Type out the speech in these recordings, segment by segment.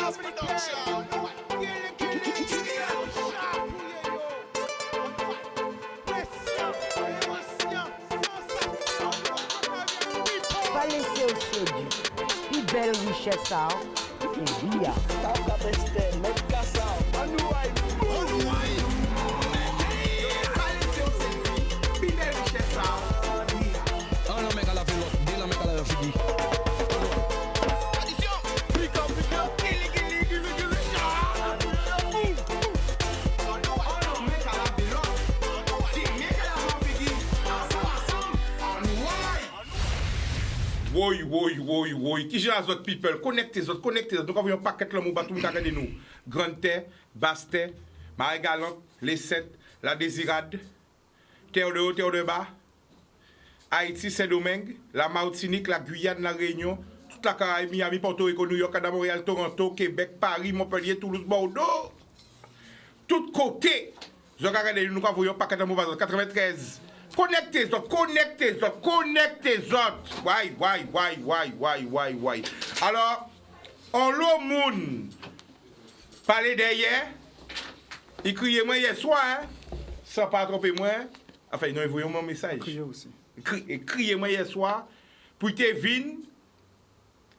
Pas laisser au chaud. Plus belle richesse, ça. Et bien. Oui. Qui j'ai les autres people? Connectez les autres. Donc, on va un paquet de l'homme, tout le monde nous. Grande Terre, Basse Terre, Marie Galante, Les Sept, La Désirade, Terre de haut, Terre de bas, Haïti, Saint-Domingue, la Martinique, la Guyane, la Réunion, toute la Caraïbe, Miami, Porto Rico, New York, Canada, Montréal, Toronto, Québec, Paris, Montpellier, Toulouse, Bordeaux. Tout côté. Je regarde, nous avons un paquet de l'homme, 93. Connectez les autres. Why. Alors, on l'a moun parler derrière, il criait moi hier soir, hein, sans pas tromper moi. Enfin, non, il voyait mon message. Criez aussi. Criez moi hier soir, pour te venir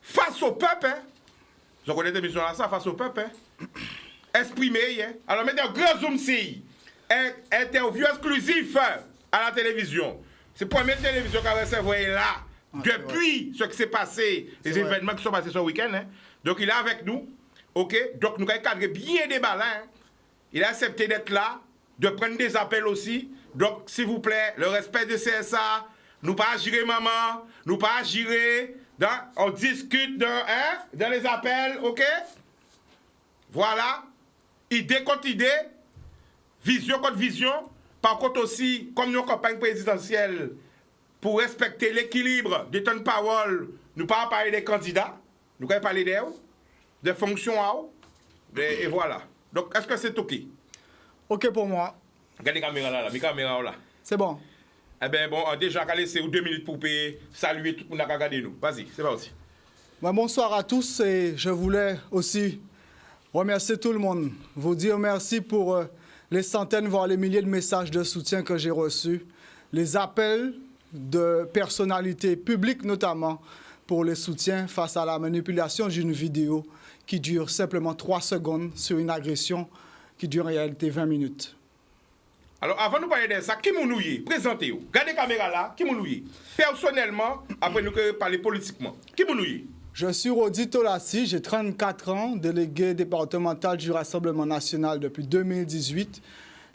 face au peuple. Hein. Je connais des missions là, ça, face au peuple. Hein. Exprimer. Hein. Alors, mettez un grand zoom si. Interview exclusif à la télévision. C'est la première télévision qu'on a recevé là, depuis ce qui s'est passé, les événements qui sont passés ce week-end. Hein. Donc il est avec nous, ok? Donc nous avons cadré bien des balles. Hein. Il a accepté d'être là, de prendre des appels aussi. Donc s'il vous plaît, le respect de CSA, nous pas agir maman, nous pas agir, on discute dans les appels, ok? Voilà, idée contre idée, vision contre vision. Par contre aussi, comme nos campagnes présidentielles, pour respecter l'équilibre des temps de parole, nous ne pas parler des candidats, nous allons parler d'eux, des fonctions, et voilà. Donc, est-ce que c'est OK? OK pour moi. Regardez les caméras là, mes caméras là. C'est bon. Eh bien, bon, déjà, c'est 2 minutes pour saluer tout le monde qui a regardé nous. Vas-y, c'est parti. Bonsoir à tous et je voulais aussi remercier tout le monde, vous dire merci pour les centaines, voire les milliers de messages de soutien que j'ai reçus, les appels de personnalités publiques notamment pour les soutiens face à la manipulation d'une vidéo qui dure simplement 3 secondes sur une agression qui dure en réalité 20 minutes. Alors, avant de parler de ça, qui m'a nouillé? Présentez-vous. Regardez la caméra là, qui m'a nouillé? Personnellement, après nous parler politiquement, qui m'a nouillé? Je suis Rodi Tolassi, j'ai 34 ans, délégué départemental du Rassemblement national depuis 2018.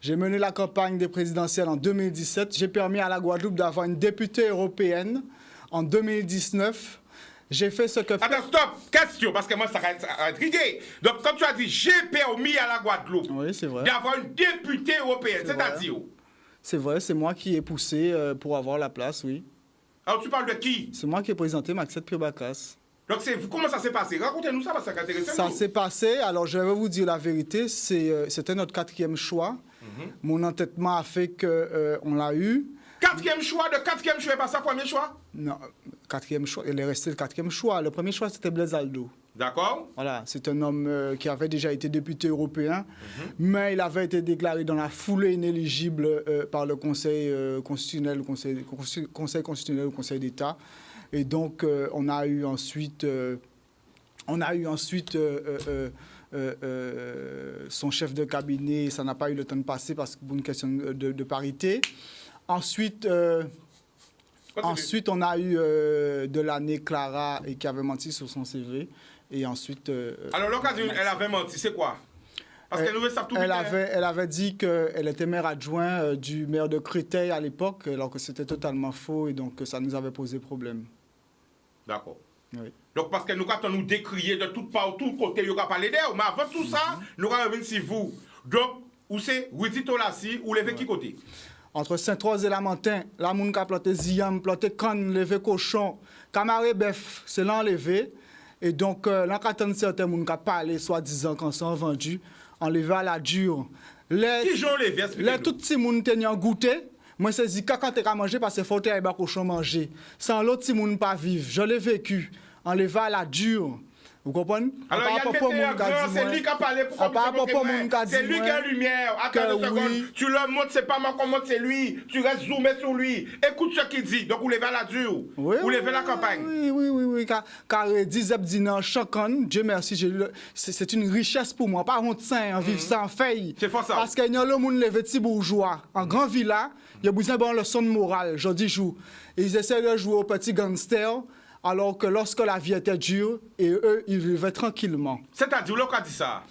J'ai mené la campagne des présidentielles en 2017. J'ai permis à la Guadeloupe d'avoir une députée européenne en 2019. J'ai fait ce que... Attends, stop! Question, parce que moi, ça va intriguer. Donc, quand tu as dit « j'ai permis à la Guadeloupe oui, c'est vrai. d'avoir une députée européenne », c'est-à-dire où? C'est vrai, c'est moi qui ai poussé pour avoir la place, oui. Alors, tu parles de qui? C'est moi qui ai présenté Maxette Pribakas. Donc, comment ça s'est passé? Racontez-nous ça, parce que c'est intéressant. Ça s'est passé, alors je vais vous dire la vérité, c'était notre 4e choix. Mon entêtement a fait qu'on l'a eu. 4e choix, de 4e choix, pas ça, premier choix? Non, 4e choix, il est resté le 4e choix. Le premier choix, c'était Blaise Aldo. D'accord. Voilà, c'est un homme qui avait déjà été député européen, mais il avait été déclaré dans la foulée inéligible par le Conseil constitutionnel, Conseil constitutionnel ou Conseil d'État. Et donc, on a eu ensuite son chef de cabinet, ça n'a pas eu le temps de passer parce que pour une question de parité. Ensuite, on a eu de l'année Clara et qui avait menti sur son CV. Et ensuite... Alors, l'occasion, elle avait menti, c'est quoi? Parce qu'elle nous savent tout elle avait dit qu'elle était maire adjoint du maire de Créteil à l'époque, alors que c'était totalement faux et donc ça nous avait posé problème. D'accord. Oui. Donc, parce que nous, quand on nous décriait de tout côté, il y aura parlé d'elle. Mais avant tout ça, nous allons revenir sur vous. Donc, où c'est Rodi Tolassi, ou levé qui côté? Entre Saint-Rose et Lamentin, la moun ka planté Ziam, planté canne, levé cochon, camaré bœuf, c'est l'enlevé. Et donc, l'encadrement de certains moun ka parlé, soi-disant, quand sont vendus, enlevé à la dure. Qui j'en levé? Les tout petits moun tenant goûté. Moi, c'est dit quand tu as mangé parce que faut que tu cochon manger. Sans l'autre, si moun pas vivre. Je l'ai vécu. Enlevé à la dure. Vous comprenez? Alors, il y a le météo grand, c'est lui qui a parlé pour c'est lui qui a lumière. À 15 secondes, tu le montres, c'est pas moi qu'on montre, c'est lui. Tu restes zoomé sur lui. Écoute ce qu'il dit. Donc, vous levez la dure. Vous levez la campagne. Oui. Car Dizep dit non, chacun, Dieu merci, c'est une richesse pour moi. Pas honte sain, vivre ça en fait. C'est fort ça. Parce qu'il y a le monde levé petit bourgeois. En grand villa, il y a besoin de leçon de morale, je dis jour. Ils essaient de jouer au petit gangster. Alors que lorsque la vie était dure, et eux, ils vivaient tranquillement. C'est-à-dire, l'on a dit ça?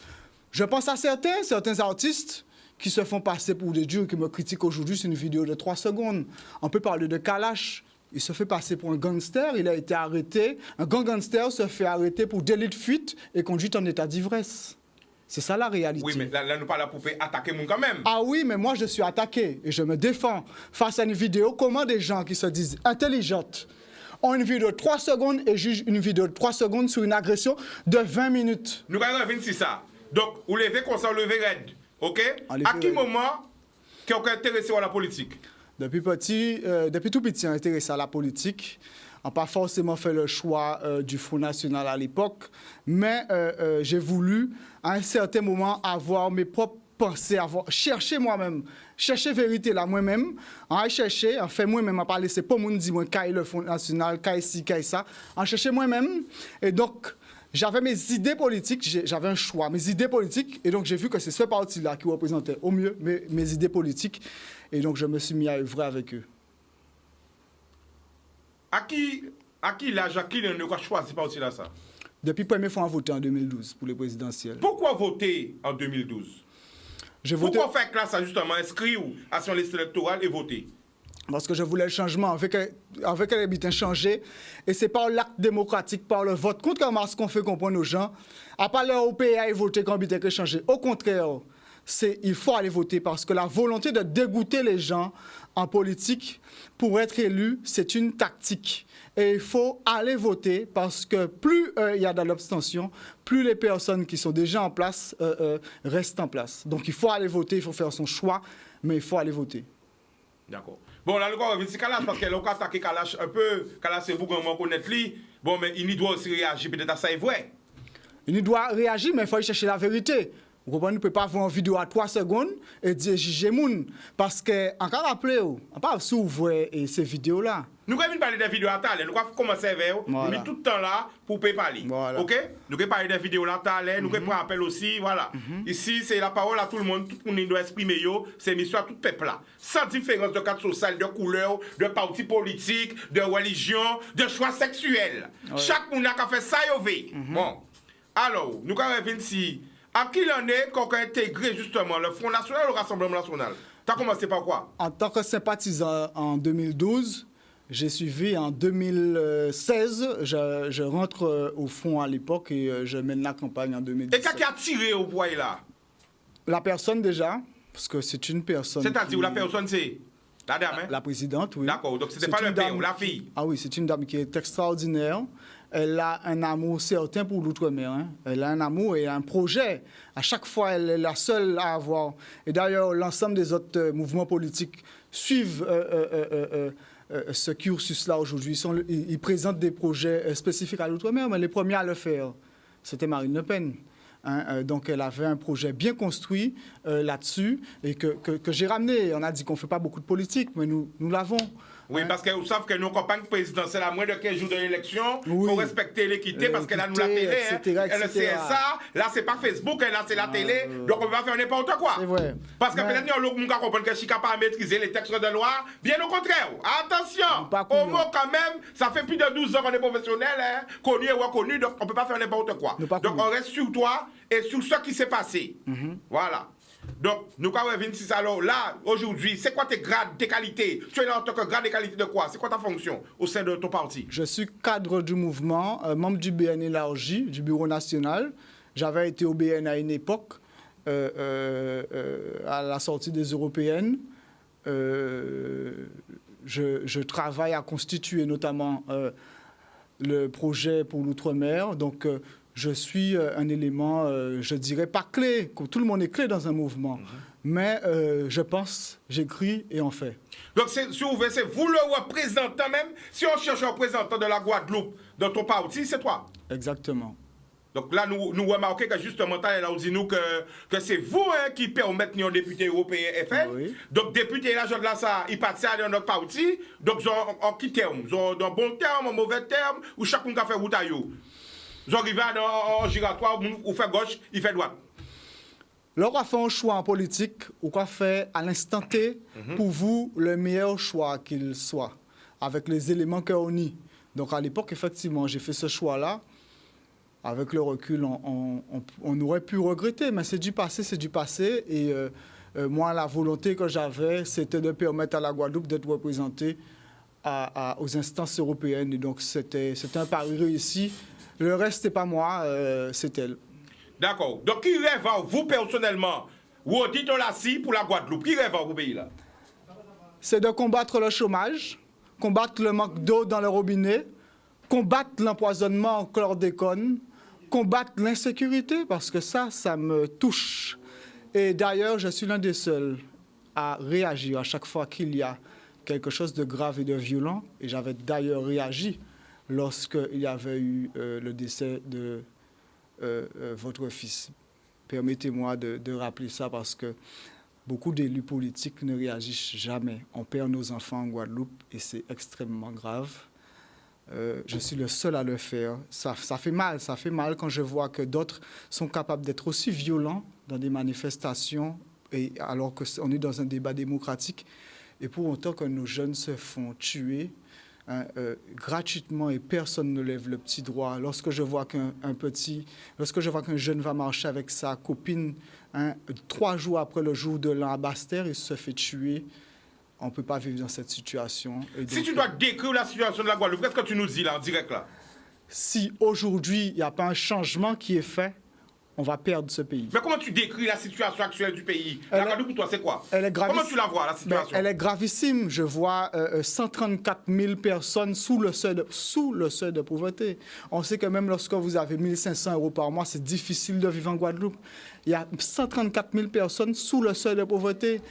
Je pense à certains artistes qui se font passer pour des dieux, qui me critiquent aujourd'hui sur une vidéo de 3 secondes. On peut parler de Kalash. Il se fait passer pour un gangster, il a été arrêté. Un grand gangster se fait arrêter pour délit de fuite et conduite en état d'ivresse. C'est ça la réalité. Oui, mais là, nous parlons là pour attaquer mon quand même. Ah oui, mais moi, je suis attaqué et je me défends face à une vidéo. Comment des gens qui se disent intelligentes ont une vidéo de 3 secondes et jugent une vidéo de 3 secondes sur une agression de 20 minutes. Nous allons revenir sur ça. Donc, vous levez comme ça, vous levez raide. OK? À quel moment qui est intéressé à la politique? Depuis tout petit, on est intéressé à la politique. On n'a pas forcément fait le choix du Front National à l'époque, mais j'ai voulu, à un certain moment, avoir mes propres pensées, chercher moi-même, chercher vérité là moi-même, en chercher, en fait moi-même, en pas laisser pas mon dire moi caille le Front National, caille ci, caille ça, en chercher moi-même. Et donc, j'avais mes idées politiques, j'avais un choix, mes idées politiques, et donc j'ai vu que c'est ce parti-là qui représentait au mieux mes idées politiques, et donc je me suis mis à œuvrer avec eux. À qui l'âge, à qui on a choisi ce parti-là ça? Depuis la première fois, on a voté en 2012 pour les présidentielles. Pourquoi voter en 2012? Pourquoi faire classe à justement inscrire à son liste électorale et voter? Parce que je voulais le changement, avec les habitants changer. Et c'est par l'acte démocratique, par le vote contre ce qu'on fait comprendre aux gens. À pas leur OPA et voter quand habitant que changer. Au contraire, il faut aller voter parce que la volonté de dégoûter les gens en politique pour être élu, c'est une tactique. Et il faut aller voter parce que plus il y a de l'abstention, plus les personnes qui sont déjà en place restent en place. Donc il faut aller voter, il faut faire son choix, mais il faut aller voter. D'accord. Bon, là, le gars, c'est Kalash, parce qu'elle a attaqué Kalash un peu. Kalash, c'est vous, comment connaître lui. Bon, mais il doit aussi réagir, peut-être à ça, est vrai. Il doit réagir, mais il faut aller chercher la vérité. Vous comprenez, on ne peut pas voir une vidéo à 3 secondes et dire juger moun. Parce que, encore rappeler, on ne peut pas s'ouvrir ces vidéos-là. Nous allons parler des vidéos à Talé. Nous allons commencer avec vous. Nous allons tout le temps là pour parler. Voilà. OK? Nous allons parler des vidéos à Talé. Nous allons prendre appel aussi. Voilà. Ici, c'est la parole à tout le monde. Tout le monde doit exprimer. C'est une histoire tout le peuple là. Sans différence de cadre social, de couleur, de parti politique, de religion, de choix sexuel. Ouais. Chaque monde a fait ça, Bon. Alors, nous allons revenir ici. À qui l'en est qu'on a intégré justement le Front National ou le Rassemblement National? Tu as commencé par quoi? En tant que sympathisant en 2012, j'ai suivi en 2016. Je rentre au Front à l'époque et je mène la campagne en 2017. Et qui a tiré au poids là? La personne déjà, parce que c'est une personne. C'est-à-dire la personne c'est? La dame, hein? La présidente, oui. D'accord, donc c'était pas le père ou la fille? Ah oui, c'est une dame qui est extraordinaire. Elle a un amour certain pour l'outre-mer. Hein. Elle a un amour et un projet. À chaque fois, elle est la seule à avoir. Et d'ailleurs, l'ensemble des autres mouvements politiques suivent ce cursus-là aujourd'hui. Ils présentent des projets spécifiques à l'outre-mer, mais les premiers à le faire, c'était Marine Le Pen. Hein, donc, elle avait un projet bien construit là-dessus et que j'ai ramené. On a dit qu'on ne fait pas beaucoup de politique, mais nous l'avons. Oui, parce que vous savez que nos campagnes présidentielles, à moins de 15 jours de l'élection, il faut respecter l'équité parce qu'elle a nous la télé, le CSA, là c'est pas Facebook, là c'est la télé, donc on va faire n'importe quoi. C'est vrai. Parce que peut-être qu'on va comprendre que je suis capable de maîtriser les textes de loi, bien au contraire. Attention, au mot quand même, ça fait plus de 12 ans qu'on est professionnel, hein, connu et reconnu, donc on ne peut pas faire n'importe quoi. Donc on reste sur toi et sur ce qui s'est passé. Voilà. Donc, nous allons revenir sur ça. Alors là, aujourd'hui, c'est quoi tes grades, tes qualités? Tu es là en tant que grade et qualité de quoi? C'est quoi ta fonction au sein de ton parti? Je suis cadre du mouvement, membre du BN élargi, du Bureau national. J'avais été au BN à une époque, à la sortie des européennes. Je travaille à constituer notamment le projet pour l'outre-mer. Donc, je suis un élément, je dirais pas clé, comme tout le monde est clé dans un mouvement, mais je pense, j'écris et on fait. Donc, si vous voulez, c'est vous le représentant même. Si on cherche un représentant de la Guadeloupe dans ton parti, c'est toi. Exactement. Donc là, nous remarquons que justement, là, on dit nous que c'est vous qui permettez nos députés européens FN. Oui. Donc, députés là, là, ça, ils partent dans notre parti. Donc, en qui terme? Dans bon terme, en mauvais terme, ou chacun a fait route à eux. Ils arrivent en giratoire, ou fait gauche, il fait droite. Lorsqu'on fait un choix en politique, ou qu'on fait à l'instant T, pour vous, le meilleur choix qu'il soit, avec les éléments qu'on a. Donc à l'époque, effectivement, j'ai fait ce choix-là. Avec le recul, on aurait pu regretter, mais c'est du passé, c'est du passé. Et moi, la volonté que j'avais, c'était de permettre à la Guadeloupe d'être représentée aux instances européennes. Et donc c'était un pari réussi. Le reste, c'est pas moi, c'est elle. D'accord. Donc, qui rêve, vous personnellement, ou dites là pour la Guadeloupe, qui rêve au pays là? C'est de combattre le chômage, combattre le manque d'eau dans le robinet, combattre l'empoisonnement en chlordécone, combattre l'insécurité, parce que ça me touche. Et d'ailleurs, je suis l'un des seuls à réagir à chaque fois qu'il y a quelque chose de grave et de violent. Et j'avais d'ailleurs réagi lorsqu'il y avait eu le décès de votre fils. Permettez-moi de rappeler ça parce que beaucoup d'élus politiques ne réagissent jamais. On perd nos enfants en Guadeloupe et c'est extrêmement grave. Je suis le seul à le faire. Ça fait mal quand je vois que d'autres sont capables d'être aussi violents dans des manifestations et alors qu'on est dans un débat démocratique. Et pour autant que nos jeunes se font tuer gratuitement et personne ne lève le petit doigt. Lorsque je vois qu'un jeune va marcher avec sa copine 3 jours après le jour de l'an à Basse-Terre, il se fait tuer. On ne peut pas vivre dans cette situation. Et donc, si tu dois décrire la situation de la Guadeloupe, qu'est-ce que tu nous dis là en direct là? Si aujourd'hui il n'y a pas un changement qui est fait, on va perdre ce pays. Mais comment tu décris la situation actuelle du pays? La Guadeloupe pour toi c'est quoi? Elle est gravissime. Comment tu la vois la situation? Elle est gravissime. Je vois 134 000 personnes sous le seuil de pauvreté. On sait que même lorsque vous avez 1 500 € par mois, c'est difficile de vivre en Guadeloupe. Il y a 134 000 personnes sous le seuil de pauvreté.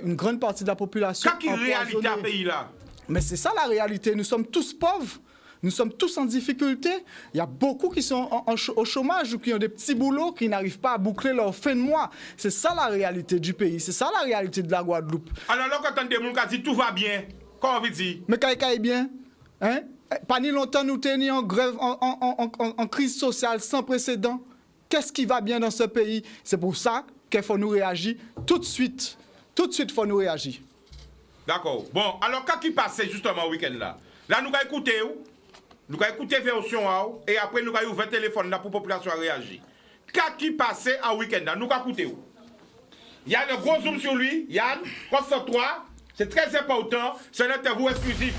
Une grande partie de la population. Quelle réalité à pays là? Mais c'est ça la réalité. Nous sommes tous pauvres. Nous sommes tous en difficulté. Il y a beaucoup qui sont au chômage ou qui ont des petits boulots qui n'arrivent pas à boucler leur fin de mois. C'est ça la réalité du pays. C'est ça la réalité de la Guadeloupe. Alors là, quand on dit tout va bien, comment on veut dire? Mais quand est bien, hein? Pas ni longtemps nous tenons en grève, en crise sociale sans précédent. Qu'est-ce qui va bien dans ce pays? C'est pour ça qu'il faut nous réagir tout de suite. Tout de suite, il faut nous réagir. D'accord. Bon, alors quand qui passait justement au week-end là? Là, nous allons écouter. Nous allons écouter la version et après nous allons ouvrir le téléphone là pour la population à réagir. Qu'est-ce qui passait en week-end là? Nous allons écouter. Il y a un gros zoom sur lui. Yann, concentre-toi. C'est très important. C'est un interview exclusif.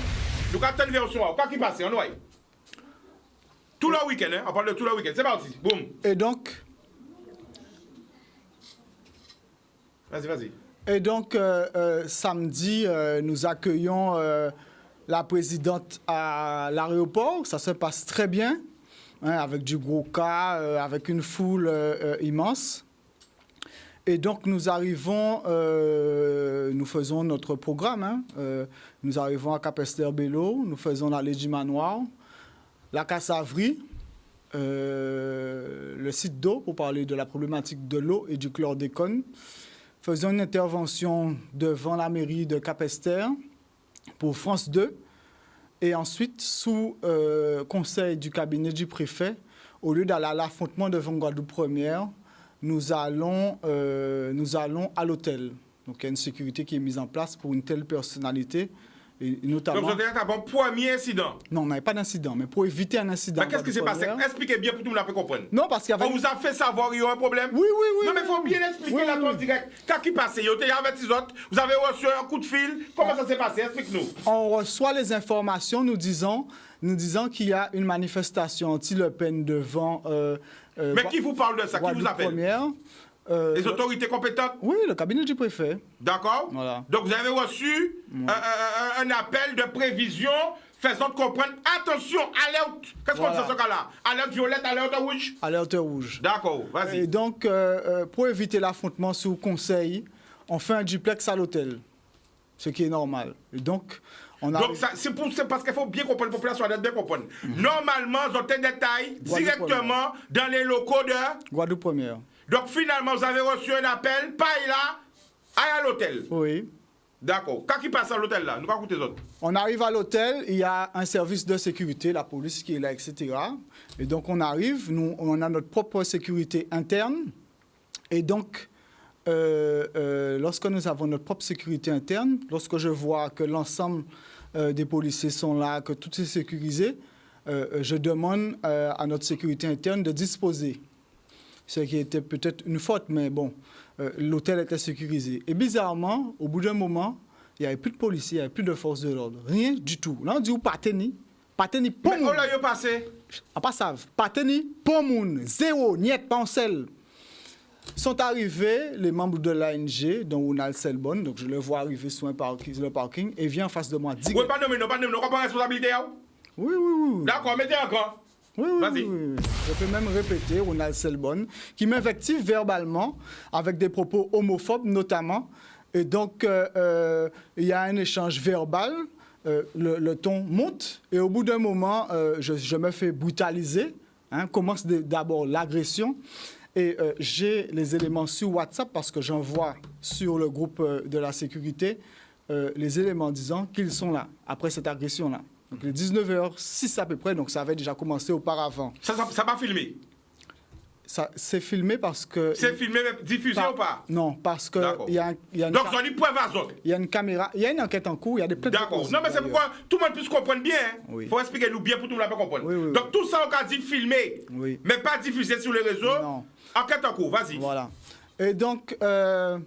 Nous allons attendre la version. Qu'est-ce qui passait? On voit. Tout le week-end, hein? On parle de tout le week-end. C'est parti. Boum. Et donc. Vas-y. Et donc, samedi, nous accueillons la présidente à l'aéroport. Ça se passe très bien, hein, avec du gros cas, avec une foule immense. Et donc, nous arrivons, nous faisons notre programme. Hein, nous arrivons à Capesterre-Belo, nous faisons l'allée du Manoir, la Cassavrie, le site d'eau pour parler de la problématique de l'eau et du chlordécone. Faisons une intervention devant la mairie de Capesterre pour France 2. Et ensuite, sous conseil du cabinet du préfet, au lieu d'aller à l'affrontement devant Guadeloupe Première, nous allons à l'hôtel. Donc, il y a une sécurité qui est mise en place pour une telle personnalité. Et notamment... Donc, vous avez un bon premier incident? Non, on n'avait pas d'incident, mais pour éviter un incident... Mais qu'est-ce qui s'est passé? Expliquez bien pour tout le monde comprendre. Non, parce qu'il y avait... On vous a fait savoir qu'il y a un problème? Oui. Non, mais il faut bien expliquer la chose directe. Qu'est-ce qui passait? Vous avez averti les autres, vous avez reçu un coup de fil. Comment ça s'est passé? Explique-nous. On reçoit les informations nous disant qu'il y a une manifestation anti-Le Pen devant... mais qui vous parle de ça? Qui vous appelle? Première. Les autorités compétentes? Oui, le cabinet du préfet. D'accord. Voilà. Donc vous avez reçu un appel de prévision faisant comprendre, attention, alerte. Qu'est-ce qu'on dit dans ce cas-là? Alerte violette, alerte rouge? Alerte rouge. D'accord, vas-y. Et donc, pour éviter l'affrontement sous conseil, on fait un duplex à l'hôtel, ce qui est normal. Et donc, Donc, c'est parce qu'il faut bien comprendre, la population doit bien comprendre. Normalement, ils ont des détails directement dans les locaux de Guadeloupe Première. Donc, finalement, vous avez reçu un appel, pas là, à l'hôtel. Oui. D'accord. Quand il passe à l'hôtel là, nous allons écouter les autres. On arrive à l'hôtel, il y a un service de sécurité, la police qui est là, etc. Et donc on arrive, nous on a notre propre sécurité interne. Et donc, lorsque nous avons notre propre sécurité interne, lorsque je vois que l'ensemble des policiers sont là, que tout est sécurisé, je demande à notre sécurité interne de disposer. Ce qui était peut-être une faute, mais bon, l'hôtel était sécurisé. Et bizarrement, au bout d'un moment, il n'y avait plus de policiers, il n'y avait plus de forces de l'ordre. Rien du tout. Là, on dit où Pateni, pour Mais on l'a passé. à pas savent. Pateni, pour moun, zéro, niet, pancel. Sont arrivés les membres de l'ANG, dont Ronald Selbon, donc je le vois arriver sur le parking, et vient en face de moi. Oui, pas nommer, non, pas responsabilité. Oui, oui, oui. D'accord, mettez encore. Oui, Vas-y. oui. Je peux même répéter, Ronald Selbon, qui m'invective verbalement avec des propos homophobes notamment. Et donc, il y a un échange verbal, le ton monte, et au bout d'un moment, je me fais brutaliser. Commence d'abord l'agression. Et j'ai les éléments sur WhatsApp parce que j'envoie sur le groupe de la sécurité les éléments disant qu'ils sont là, après cette agression-là. Donc, il est 19h06 à peu près, donc ça avait déjà commencé auparavant. Ça va filmer. C'est filmé parce que... C'est filmé, mais diffusé ou pas? Non, parce que il y a une... Donc, on dit preuve à autres. Il y a une caméra, il y a une enquête en cours, il y a des plaintes. D'accord. Non, mais c'est pourquoi tout le monde puisse comprendre bien. Il Oui. faut expliquer nous bien pour tout le monde comprendre. Oui, oui, Donc, tout ça, on a dit filmer, Oui. mais pas diffusé sur les réseaux. Non. Enquête en cours, vas-y. Voilà. Et donc, je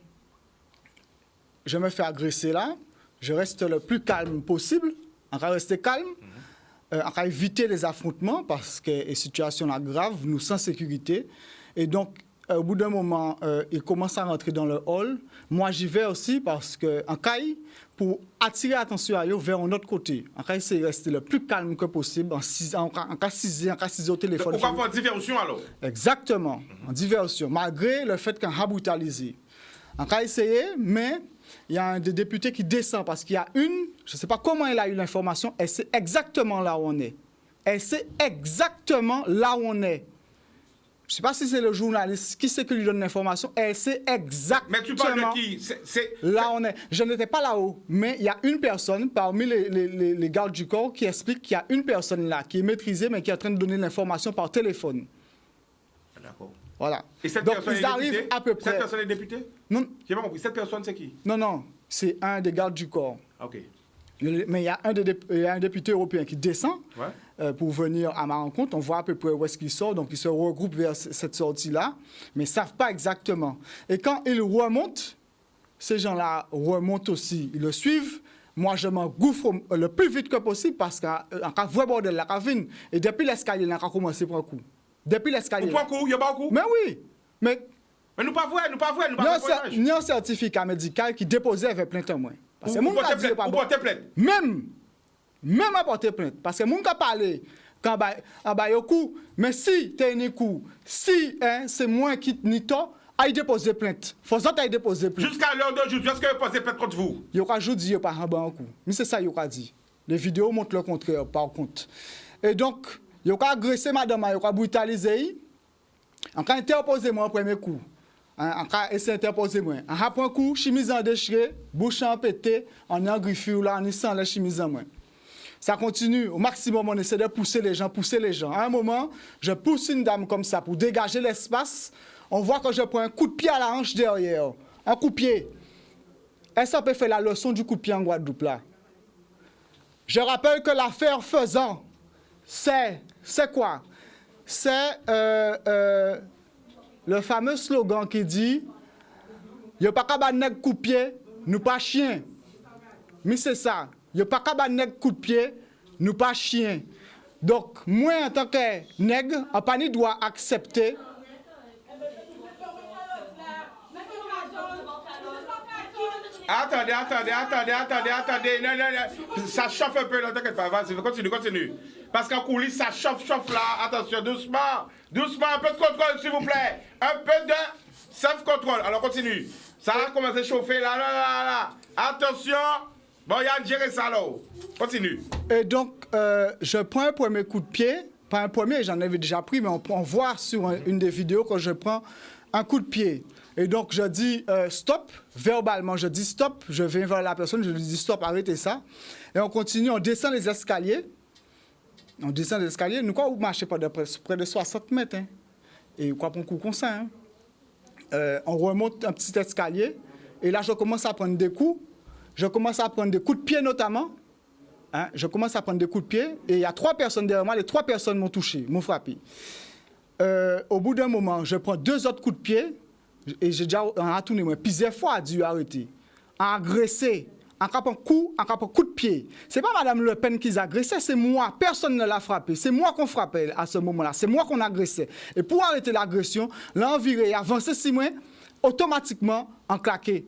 me fais agresser là. Je reste le plus calme possible. On va rester calme. On va éviter les affrontements parce que la situation est grave, nous sans sécurité. Et donc, au bout d'un moment, il commence à rentrer dans le hall. Moi, j'y vais aussi parce qu'en caille, pour attirer l'attention à eux vers un autre côté. En caille, c'est rester le plus calme que possible, en cas ciser au téléphone. Pourquoi faire diversion alors? Exactement, en diversion, malgré le fait qu'on a brutalisé. On a essayé, mais il y a un des députés qui descend parce qu'il y a une, je ne sais pas comment elle a eu l'information, elle sait exactement là où on est. Elle sait exactement là où on est. Je ne sais pas si c'est le journaliste qui sait que lui donne l'information. Elle sait exactement. Mais tu parles de qui? Là on est. Je n'étais pas là-haut, mais il y a une personne parmi les gardes du corps qui explique qu'il y a une personne là qui est maîtrisée mais qui est en train de donner l'information par téléphone. D'accord. Voilà. Et cette Donc personne ils arrivent à peu près. Cette personne est députée? Non, J'ai pas compris. Cette personne, c'est qui? non, c'est un des gardes du corps. Ok. Mais il y a un député européen qui descend Ouais. pour venir à ma rencontre. On voit à peu près où est-ce qu'il sort. Donc, ils se regroupent vers cette sortie-là, mais ils ne savent pas exactement. Et quand ils remontent, ces gens-là remontent aussi. Ils le suivent. Moi, je m'engouffre le plus vite que possible parce qu'en cas de bordel, la cavine. Et depuis l'escalier, on a commencé pour un coup. Depuis l'escalier. Pour un coup, il y a pas un coup? Mais oui. Mais nous pas vrai. il y a un certificat médical qui déposait avec plainte en moins. Parce que Ou mon gars dit pas bon. porter plainte. Même à porter plainte. Parce que mon gars parle quand on a coup, mais si tu as un coup, si c'est moi qui n'y tort, à y déposer plainte. Faut ça à y déposer plainte. Jusqu'à l'heure d'aujourd'hui, est-ce que vous posez plainte contre vous? Il y a juste dit par un bon coup. Mais c'est ça qu'il a dit. Les vidéos montrent le contraire par contre. Et donc, il a agressé madame, il a brutalisé. On a interposé moi au premier coup. On a essayé d'interposer moi. On a pris un coup, chemise en déchiré, bouche en pété, on a griffé là, on sent la chemise en moi. Ça continue. Au maximum, on essaie de pousser les gens. À un moment, je pousse une dame comme ça pour dégager l'espace. On voit que je prends un coup de pied à la hanche derrière. Un coup de pied. Est-ce qu'on peut faire la leçon du coup de pied en Guadeloupe là? Je rappelle que l'affaire faisant, c'est quoi? C'est le fameux slogan qui dit « Yo pas qu'à nèg coup de pied, nous pas chien ». Mais c'est ça. Yo pas qu'à nèg coup de pied, nous pas chien. Donc, moi, en tant que nègre, on pas ni doit accepter. Attendez. Non. Ça chauffe un peu, là, t'inquiète pas. Vas-y, continue. Parce qu'en coulisses, ça chauffe là. Attention, doucement, un peu de contrôle, s'il vous plaît. Un peu de self-control. Alors, continue. Ça a commencé à chauffer, là. Attention. Bon, Yann, gérez ça là. Continue. Et donc, je prends un premier coup de pied. Pas un premier, j'en avais déjà pris, mais on voit sur une des vidéos que je prends un coup de pied. Et donc, je dis stop, verbalement, je dis stop, je viens vers la personne, je lui dis stop, arrêtez ça. Et on continue, on descend les escaliers. On descend les escaliers, nous, quoi, vous marchez pas de près de 60 mètres. Hein. Et quoi, pour un coup comme ça. Hein. On remonte un petit escalier. Et là, je commence à prendre des coups. Je commence à prendre des coups de pied, notamment. Hein, je commence à prendre des coups de pied et il y a 3 personnes derrière moi. Les 3 personnes m'ont touché, m'ont frappé. Au bout d'un moment, je prends 2 autres coups de pied et j'ai déjà retourné. Plusieurs fois, a dû arrêter. Agressé, en capant coup de pied. Ce n'est pas Mme Le Pen qui a agressé, c'est moi. Personne ne l'a frappé. C'est moi qu'on frappait à ce moment-là. C'est moi qu'on agressait. Et pour arrêter l'agression, l'envirer et avancer 6 mois, automatiquement, en claqué.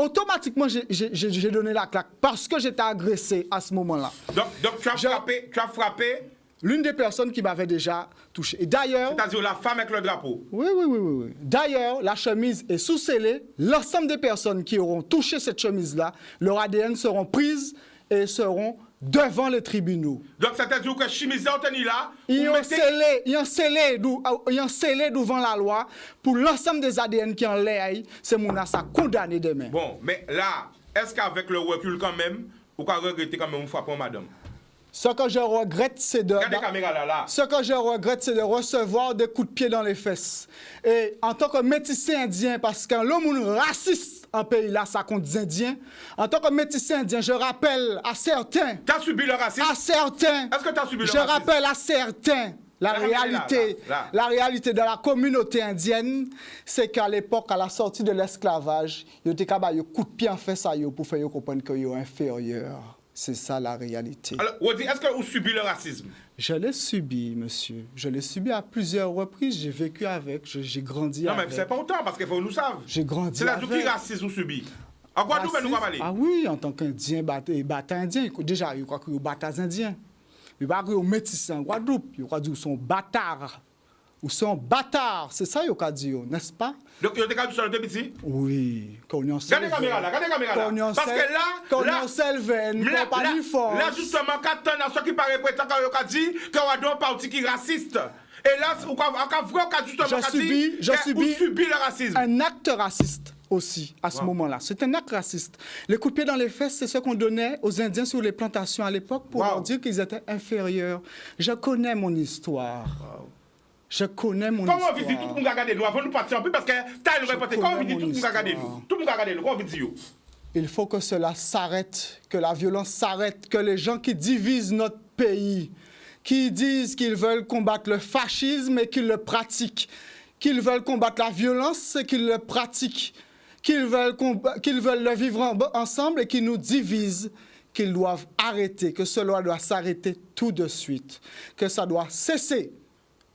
Automatiquement, j'ai donné la claque parce que j'étais agressé à ce moment-là. Donc tu as frappé l'une des personnes qui m'avait déjà touché. Et d'ailleurs... C'est-à-dire la femme avec le drapeau. Oui. D'ailleurs, la chemise est sous-scellée. L'ensemble des personnes qui auront touché cette chemise-là, leur ADN seront prises et seront devant les tribunaux. Donc c'est-à-dire que chemise est là. Ils ont scellé devant la loi pour l'ensemble des ADN qui en l'air, c'est mon assa condamné demain. Bon, mais là, est-ce qu'avec le recul quand même, vous pouvez regretter quand même une fois pour madame? Ce que je regrette, c'est de... Regardez la caméra là. Ce que je regrette, c'est de recevoir des coups de pied dans les fesses. Et en tant que métissé indien, parce que l'homme raciste en pays là, ça compte des Indiens. En tant que métissé indien, je rappelle à certains... Tu as subi le racisme? À certains... Est-ce que tu as subi le racisme? racisme? Je rappelle à certains... La réalité de la communauté indienne, c'est qu'à l'époque, à la sortie de l'esclavage, il y a des coups de pied en fesses pour faire comprendre qu'ils sont inférieurs. C'est ça la réalité. Alors, Wadi, est-ce que vous subissez le racisme? Je l'ai subi, monsieur. Je l'ai subi à plusieurs reprises. J'ai vécu avec, j'ai grandi avec. Non, mais c'est pas autant, parce qu'il faut nous savoir. J'ai grandi avec. avec. C'est la racisme vous subissez. En Guadeloupe, nous va parler. Ah oui, en tant qu'Indien, bata indien. Déjà, il croit que vous battez indiens. Il va dire métissés en Guadeloupe. Il va dire qu'ils sont bâtards. Ou sont bâtards. C'est ça, il va dire, n'est-ce pas? Donc, il y a des cas sur le petit? Oui. Regardez la caméra là, Parce que là, justement, quand on a ceux qui paraît prétendre qu'on a dit qu'on a un parti qui est raciste. Et là, on a justement subi le racisme. Un acte raciste aussi, à ce moment-là. C'est un acte raciste. Les coups de pied dans les fesses, c'est ce qu'on donnait aux Indiens sur les plantations à l'époque pour leur dire qu'ils étaient inférieurs. Je connais mon histoire. Je connais mon histoire. Comment on dit tout le monde a regardé nous avant de partir en plus parce que t'as une réponse. Comment on dit tout le monde a regardé nous? Tout le monde a regardé nous. Comment on dit? Il faut que cela s'arrête, que la violence s'arrête, que les gens qui divisent notre pays, qui disent qu'ils veulent combattre le fascisme et qu'ils le pratiquent, qu'ils veulent combattre la violence et qu'ils le pratiquent, qu'ils veulent le vivre ensemble et qu'ils nous divisent, qu'ils doivent arrêter, que cela doit s'arrêter tout de suite, que ça doit cesser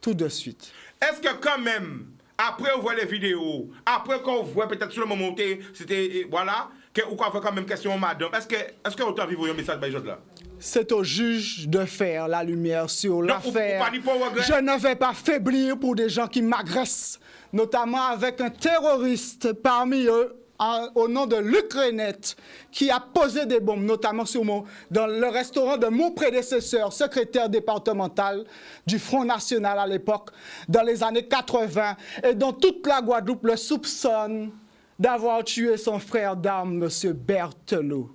tout de suite. Est-ce que quand même, après on voit les vidéos, après qu'on voit peut-être sur le moment où c'était, voilà, ou qu'on fait quand même question madame, est-ce que autant vivre un message par là? C'est au juge de faire la lumière sur l'affaire. Je ne vais pas faiblir pour des gens qui m'agressent, notamment avec un terroriste parmi eux, au nom de l'Ukraine, qui a posé des bombes, notamment dans le restaurant de mon prédécesseur, secrétaire départemental du Front National à l'époque, dans les années 80, et dont toute la Guadeloupe le soupçonne d'avoir tué son frère d'armes, M. Berthelot.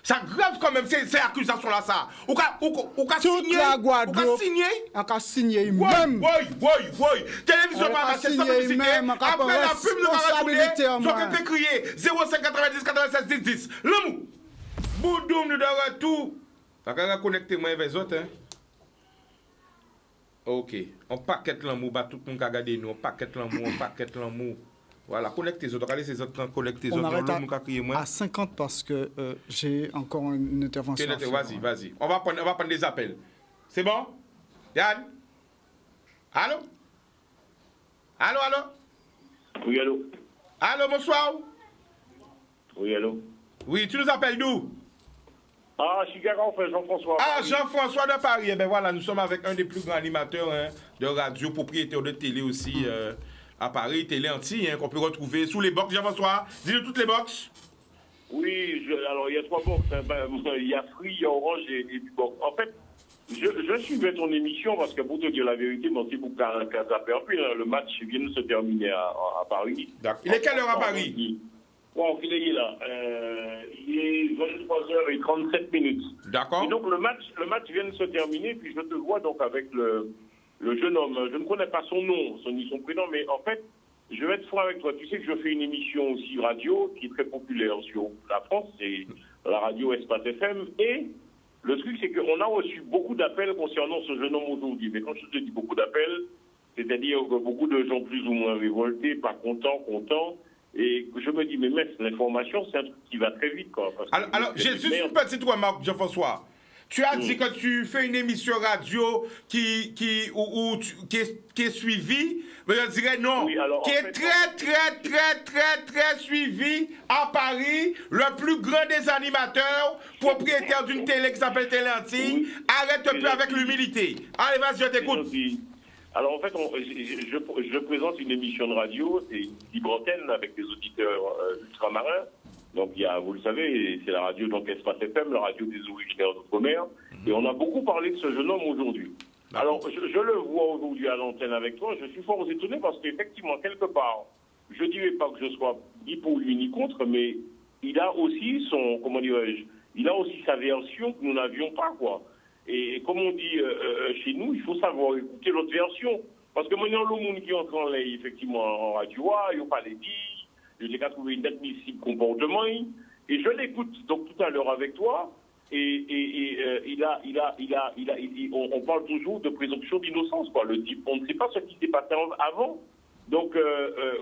Ça grave quand même ces accusations-là, ça. Ou qu'a signé. La Guadeloupe. Ou qu'a signé. On qu'a signé même. Oui. Télévision pas marché sans publicité. Après la pub de la Guadeloupe, crier 05 90 96 10 10. L'homme. Boudoum nous de retour. Pas qu'à connecter moi avec les autres, hein. Ok. On paquette l'amour, tout le monde qui a regardé nous. On paquette l'amour. Voilà, connectez les autres. Allez, ces autres, connectez les autres. On arrête à 50 parce que j'ai encore une intervention. Vas-y. On va prendre des appels. C'est bon? Yann? Allô? Oui, allô? Allô, bonsoir? Oui, allô? Oui, tu nous appelles d'où? Ah, Chicago, frère Jean-François. Ah, Jean-François de Paris. Eh bien voilà, nous sommes avec un des plus grands animateurs de radio, propriétaire de télé aussi. À Paris, télé anti, qu'on peut retrouver sous les box. Jean-François, dis-nous toutes les box. Oui, alors il y a 3 box. Hein. Il y a Free, il y a Orange et du box. En fait, je suivais ton émission parce que pour te dire la vérité, mon petit bouc a zappé un peu. Le match vient de se terminer à Paris. D'accord. Il est quelle heure à Paris? Bon, il est là. Il est 23h37. D'accord. Et donc le match vient de se terminer, puis je te vois donc avec le jeune homme. Je ne connais pas son nom, ni son prénom, mais en fait, je vais être franc avec toi. Tu sais que je fais une émission aussi radio qui est très populaire sur la France, c'est la radio Espace FM. Et le truc, c'est qu'on a reçu beaucoup d'appels concernant ce jeune homme aujourd'hui. Mais quand je te dis beaucoup d'appels, c'est-à-dire que beaucoup de gens plus ou moins révoltés, pas contents. Et je me dis, mais l'information, c'est un truc qui va très vite, quoi. Alors j'ai juste une petite remarque, Jean-François. Tu as dit que tu fais une émission radio qui est suivie, mais je dirais non, oui, alors, qui est très suivie à Paris, le plus grand des animateurs, propriétaire d'une télé qui s'appelle Télé Antilles. Oui. Arrête un peu avec l'humilité. Allez, vas-y, je t'écoute. Alors en fait, je présente une émission de radio, c'est une libre antenne avec des auditeurs ultramarins. Donc il y a, vous le savez, c'est la radio donc Espace FM, la radio des originaires d'outre-mer. Et on a beaucoup parlé de ce jeune homme aujourd'hui. Alors je le vois aujourd'hui à l'antenne avec toi, je suis fort étonné parce qu'effectivement, quelque part, je ne dirais pas que je sois ni pour lui ni contre, mais il a aussi son, comment dirais-je, il a aussi sa version que nous n'avions pas, quoi. Et comme on dit chez nous, il faut savoir écouter l'autre version. Parce que maintenant, le monde qui entre en l'air, effectivement, en radio, il n'y a pas les dit, il a trouvé une admissible comportement, et je l'écoute donc tout à l'heure avec toi, on parle toujours de présomption d'innocence, quoi. Le type, on ne sait pas ce qui s'est passé avant. Donc,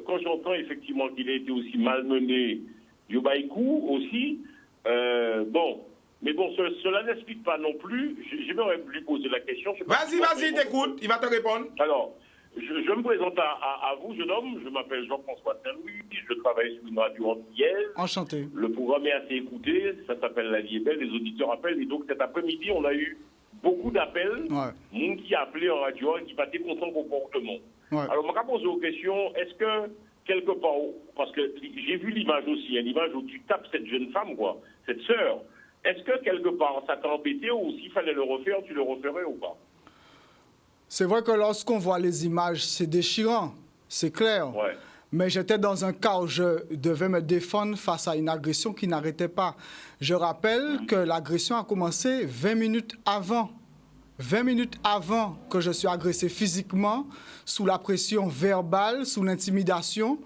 quand j'entends effectivement qu'il a été aussi malmené, Yobaïkou aussi, bon. Mais bon, cela n'explique pas non plus. J'aimerais lui poser la question. Vas-y, t'écoute, il va te répondre. Alors, je me présente à vous, jeune homme. Je m'appelle Jean-François Saint-Louis. Je travaille sur une radio antillaise. Enchanté. Le programme est assez écouté. Ça s'appelle La Vie est belle. Les auditeurs appellent. Et donc, cet après-midi, on a eu beaucoup d'appels. Ouais. Monde qui a appelé en radio et qui battait contre son comportement. Ouais. Alors, on m'a posé aux questions. Est-ce que, quelque part, parce que j'ai vu l'image aussi, l'image où tu tapes cette jeune femme, quoi, cette sœur. Est-ce que quelque part ça t'a embêté ou s'il fallait le refaire, tu le referais ou pas? C'est vrai que lorsqu'on voit les images, c'est déchirant, c'est clair. Ouais. Mais j'étais dans un cas où je devais me défendre face à une agression qui n'arrêtait pas. Je rappelle que l'agression a commencé 20 minutes avant. 20 minutes avant que je sois agressé physiquement, sous la pression verbale, sous l'intimidation,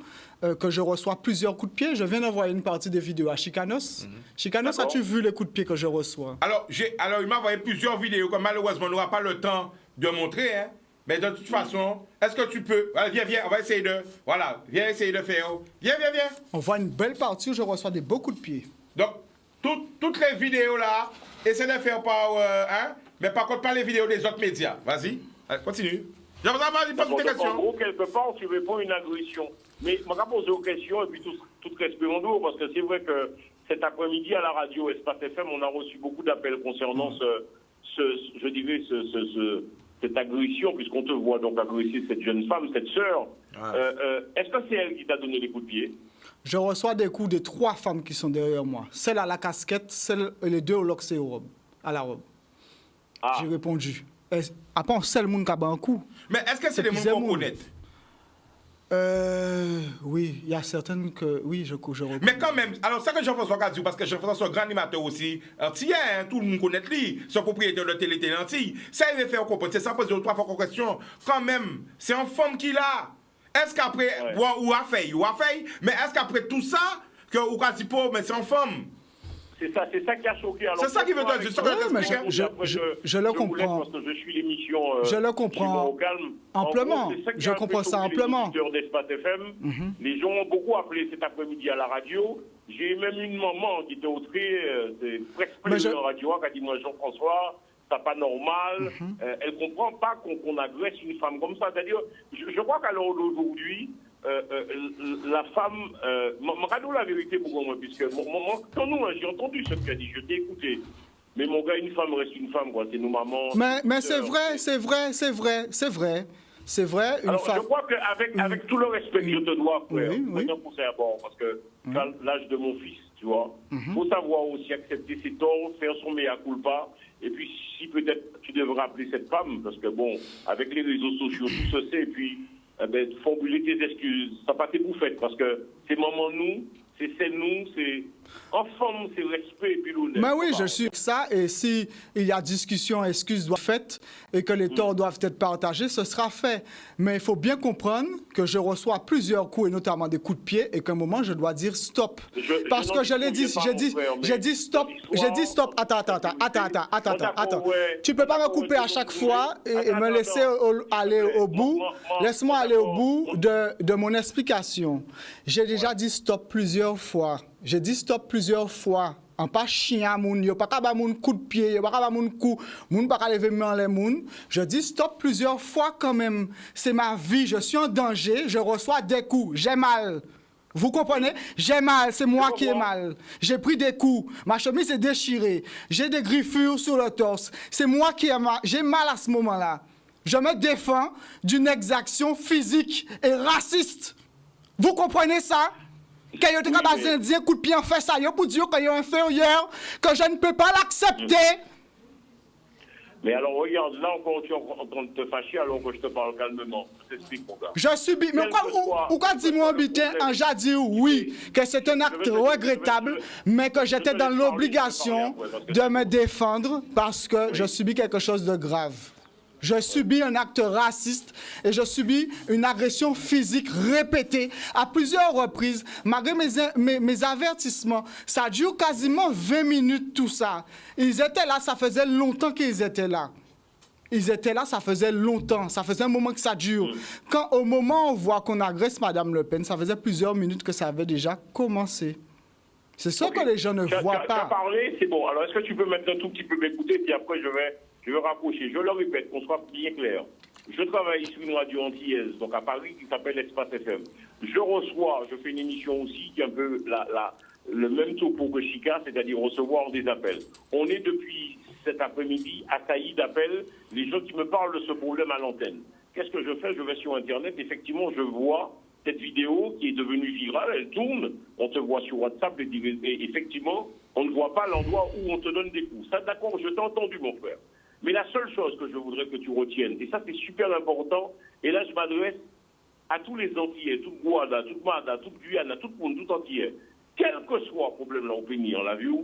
que je reçois plusieurs coups de pied. Je viens d'envoyer une partie des vidéos à Chicanos. Chicanos, as-tu vu les coups de pied que je reçois? Alors, il m'a envoyé plusieurs vidéos que malheureusement, on n'aura pas le temps de montrer. Hein. Mais de toute façon, est-ce que tu peux... Viens, on va essayer de... Voilà, viens essayer de faire... Viens. On voit une belle partie où je reçois des beaux coups de pied. Donc, toutes les vidéos là, essaie de faire par... mais par contre, pas les vidéos des autres médias. Vas-y, continue. Je vous en pose des questions. En gros, quelque part, tu réponds à une agression. Mais je vais poser aux questions et puis tout respect en dehors, parce que c'est vrai que cet après-midi à la radio Espace FM, on a reçu beaucoup d'appels concernant cette agression, puisqu'on te voit donc agresser cette jeune femme, cette sœur. Ouais. Est-ce que c'est elle qui t'a donné les coups de pied? Je reçois des coups de 3 femmes qui sont derrière moi. Celle à la casquette, les 2 au lox et à la robe. Ah. J'ai répondu. Après, c'est le monde qui a un coup. Mais est-ce que c'est des gens qu'on connaît? Oui, il y a certaines que... Oui, je reconnais. Mais quand même, alors ça que Jean-François a dit, parce que Jean-François est un grand animateur aussi, antillais, hein, tout le monde connaît lui, son propriétaire de Télé Antilles. Ça, il veut faire comprendre, c'est ça, poser 3 fois question. Quand même, c'est une femme qu'il a. Est-ce qu'après, ou a fait, mais est-ce qu'après tout ça, que ou qu'a dit pas, mais c'est une femme? C'est ça qui a choqué. C'est ça qui veut dire, je le comprends. Parce que je suis l'émission. Je le comprends. Amplement. Je comprends ça amplement. d'Espace FM. Les gens ont beaucoup appelé cet après-midi à la radio. J'ai même une maman qui était au c'est presque plus en radio, qui a dit moi, Jean-François, c'est pas normal. Elle comprend pas qu'on agresse une femme comme ça. C'est-à-dire, je crois qu'à l'heure d'aujourd'hui, la femme, regardons la vérité pour moi, puisque quand nous, j'ai entendu ce que tu as dit, je t'ai écouté. Mais mon gars, une femme reste une femme, quoi. C'est nos mamans. Mais c'est vrai. Alors, je crois qu'avec tout le respect que je te dois, frère, oui. pour ça, bon, parce que à l'âge de mon fils, tu vois. Faut savoir aussi accepter ses torts, faire son mea culpa. Et puis, si peut-être tu devrais appeler cette femme, parce que bon, avec les réseaux sociaux, tout se sait, et puis, formuler tes excuses. Ça pas été bouffette, parce que c'est maman nous, c'est nous, c'est en forme, c'est respect et puis l'honneur. Mais oui, je suis ça. Et si il y a discussion, excuses doivent être faites et que les torts doivent être partagés, ce sera fait. Mais il faut bien comprendre que je reçois plusieurs coups, et notamment des coups de pied, et qu'à un moment, je dois dire stop. Parce que je l'ai dit, j'ai dit stop, attends. Tu peux pas me couper à chaque fois et me laisser aller au bout. Laisse-moi aller au bout de mon explication. J'ai déjà dit stop plusieurs fois. J'ai dit stop plusieurs fois. En pas chien moun, yo pas ka moun coup de pied, yo pas ka moun coup, moun pas ka lever main les moun. Je dis stop plusieurs fois quand même. C'est ma vie, je suis en danger, je reçois des coups, j'ai mal. Vous comprenez? J'ai mal, c'est moi qui ai mal. J'ai pris des coups, ma chemise est déchirée, j'ai des griffures sur le torse. C'est moi qui ai mal, j'ai mal à ce moment-là. Je me défends d'une exaction physique et raciste. Vous comprenez ça? Quand il y a des Indiens, coup de pied en fait ça, pour dire qu'il est inférieur, que je ne peux pas l'accepter. Mais alors regarde, là encore tu es en train de te fâcher alors que je te parle calmement. Je t'explique mon gars. Je subis. Mais pourquoi dis-moi, Bitin, en j'ai dit oui, que c'est un acte regrettable, mais que j'étais dans l'obligation de me défendre parce que je subis quelque chose de grave. Je subis un acte raciste et je subis une agression physique répétée à plusieurs reprises. Malgré mes avertissements, ça dure quasiment 20 minutes tout ça. Ils étaient là, ça faisait longtemps qu'ils étaient là. Ils étaient là, ça faisait longtemps, ça faisait un moment que ça dure. Quand au moment où on voit qu'on agresse Mme Le Pen, ça faisait plusieurs minutes que ça avait déjà commencé. C'est ça que les gens ne voient pas. Tu as parlé, c'est bon. Alors est-ce que tu peux maintenant tout petit peu m'écouter, puis après je vais rapprocher. Je le répète, qu'on soit bien clair. Je travaille sur une radio antillaise, donc à Paris, qui s'appelle Espace FM. Je fais une émission aussi qui est un peu le même topo que Chica, c'est-à-dire recevoir des appels. On est depuis cet après-midi assailli d'appels, les gens qui me parlent de ce problème à l'antenne. Qu'est-ce que je fais? Je vais sur Internet, effectivement, je vois cette vidéo qui est devenue virale, elle tourne, on te voit sur WhatsApp, et effectivement, on ne voit pas l'endroit où on te donne des coups. Ça, d'accord, je t'ai entendu, mon frère. Mais la seule chose que je voudrais que tu retiennes, et ça c'est super important, et là je m'adresse à tous les Antillais, toute Guada, toute Mada, toute Guyane, à tout le monde, tout Antillais, quel que soit le problème là, on peut venir, la vue,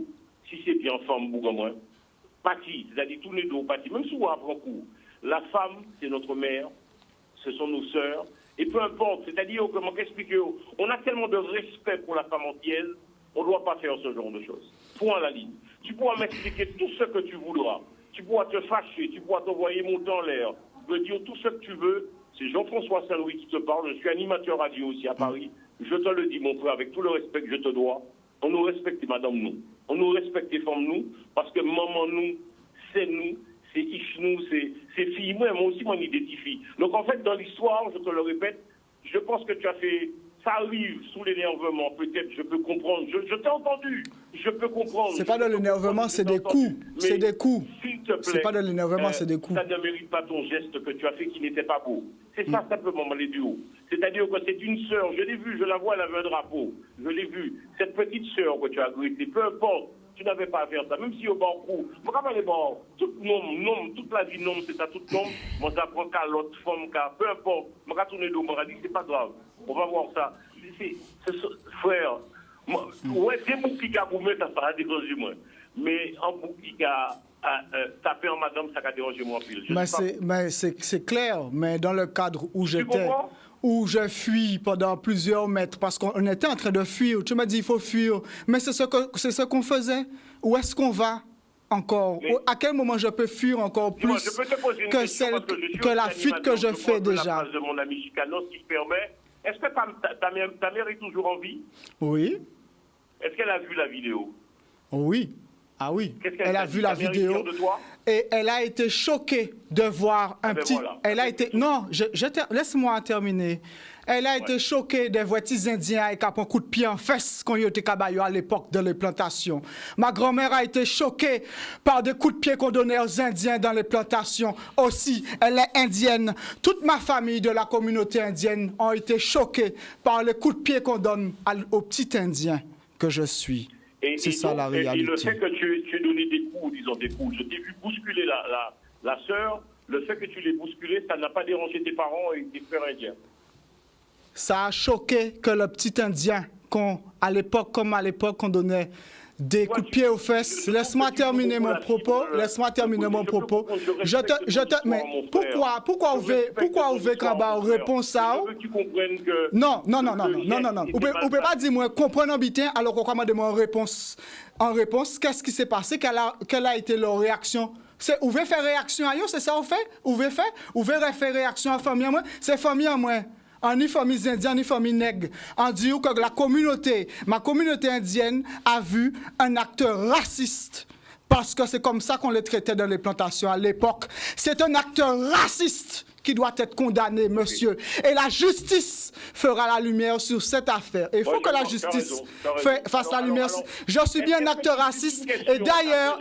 si c'est bien femme, beaucoup moins, pâti, c'est-à-dire tous les deux pâti, même si on apprend coup, la femme, c'est notre mère, ce sont nos sœurs, et peu importe, c'est-à-dire, comment expliquer, on a tellement de respect pour la femme antillaise, on ne doit pas faire ce genre de choses. Point à la ligne. Tu pourras m'expliquer tout ce que tu voudras. Tu pourras te fâcher, tu pourras t'envoyer monter en l'air, me dire tout ce que tu veux. C'est Jean-François Saint-Louis qui te parle. Je suis animateur radio aussi à Paris. Je te le dis, mon frère, avec tout le respect que je te dois. On nous respecte, madame, nous. On nous respecte, les femmes, nous. Parce que maman, nous, c'est ish, nous, c'est fille. Moi aussi, moi, m'identifie. Donc, en fait, dans l'histoire, je te le répète, je pense que tu as fait... Ça arrive sous l'énervement, peut-être, je peux comprendre. Je t'ai entendu, je peux comprendre. C'est pas de l'énervement, c'est des coups. C'est des coups. S'il te plaît. C'est pas de l'énervement, c'est des coups. Ça ne mérite pas ton geste que tu as fait qui n'était pas beau. C'est ça simplement, les duos. C'est-à-dire que c'est une sœur, je l'ai vue, je la vois, elle avait un drapeau. Je l'ai vue. Cette petite sœur que tu as agressée, peu importe, tu n'avais pas à faire ça. Même si au bord coup, je rappelle les bords, tout nom, toute la vie nom, c'est à tout nom. Moi, j'apprends qu'à l'autre femme, peu importe. Je vais tourner d'eau, je vais dire, c'est pas grave. On va voir ça. Frère, ouais, c'est mon qui a gourmet, ça va déranger moi. Mais en bouc qui a tapé en madame, ça va déranger moi. Mais c'est clair, mais dans le cadre où j'étais, où je fuis pendant plusieurs mètres, parce qu'on était en train de fuir, tu m'as dit il faut fuir, mais c'est ce qu'on faisait. Où est-ce qu'on va encore? À quel moment je peux fuir encore plus que la fuite que je fais déjà? De mon ami Chicano, qui permet. Est-ce que ta mère est toujours en vie? Oui. Est-ce qu'elle a vu la vidéo? Oui. Ah oui. Elle a vu la vidéo. De toi? Et elle a été choquée de voir un petit... Voilà. Elle a été... Non, laisse-moi terminer. Elle a été choquée de voir des Indiens avec un coup de pied en fesse quand ils étaient cabayou à l'époque de les plantations. Ma grand-mère a été choquée par des coups de pied qu'on donnait aux Indiens dans les plantations. Aussi, elle est indienne. Toute ma famille de la communauté indienne ont été choqués par les coups de pied qu'on donne aux petits Indiens que je suis. C'est ça la réalité. Et le fait que tu aies donné des coups, disons des coups, je t'ai vu bousculer la sœur, le fait que tu l'aies bousculée, ça n'a pas dérangé tes parents et tes frères indiens. Ça a choqué que le petit Indien, à l'époque, on donnait des coups de pied aux fesses. Laisse-moi terminer mon propos. Mais pourquoi vous voulez qu'on réponse ça? Je veux que tu comprennes que... Non. Vous ne pouvez pas dire, moi, comprendre bien, alors qu'on commande moi en réponse, qu'est-ce qui s'est passé? Quelle a été leur réaction? Vous voulez faire réaction à eux, c'est ça vous fait? Vous voulez faire réaction à la famille à moi? C'est famille à moi. En ni famille indienne, ni famille nègre. On dit que ma communauté indienne a vu un acte raciste. Parce que c'est comme ça qu'on les traitait dans les plantations à l'époque. C'est un acte raciste qui doit être condamné, monsieur. Et la justice fera la lumière sur cette affaire. Et il faut que la justice fasse la lumière. Je suis bien un acte raciste. Et d'ailleurs,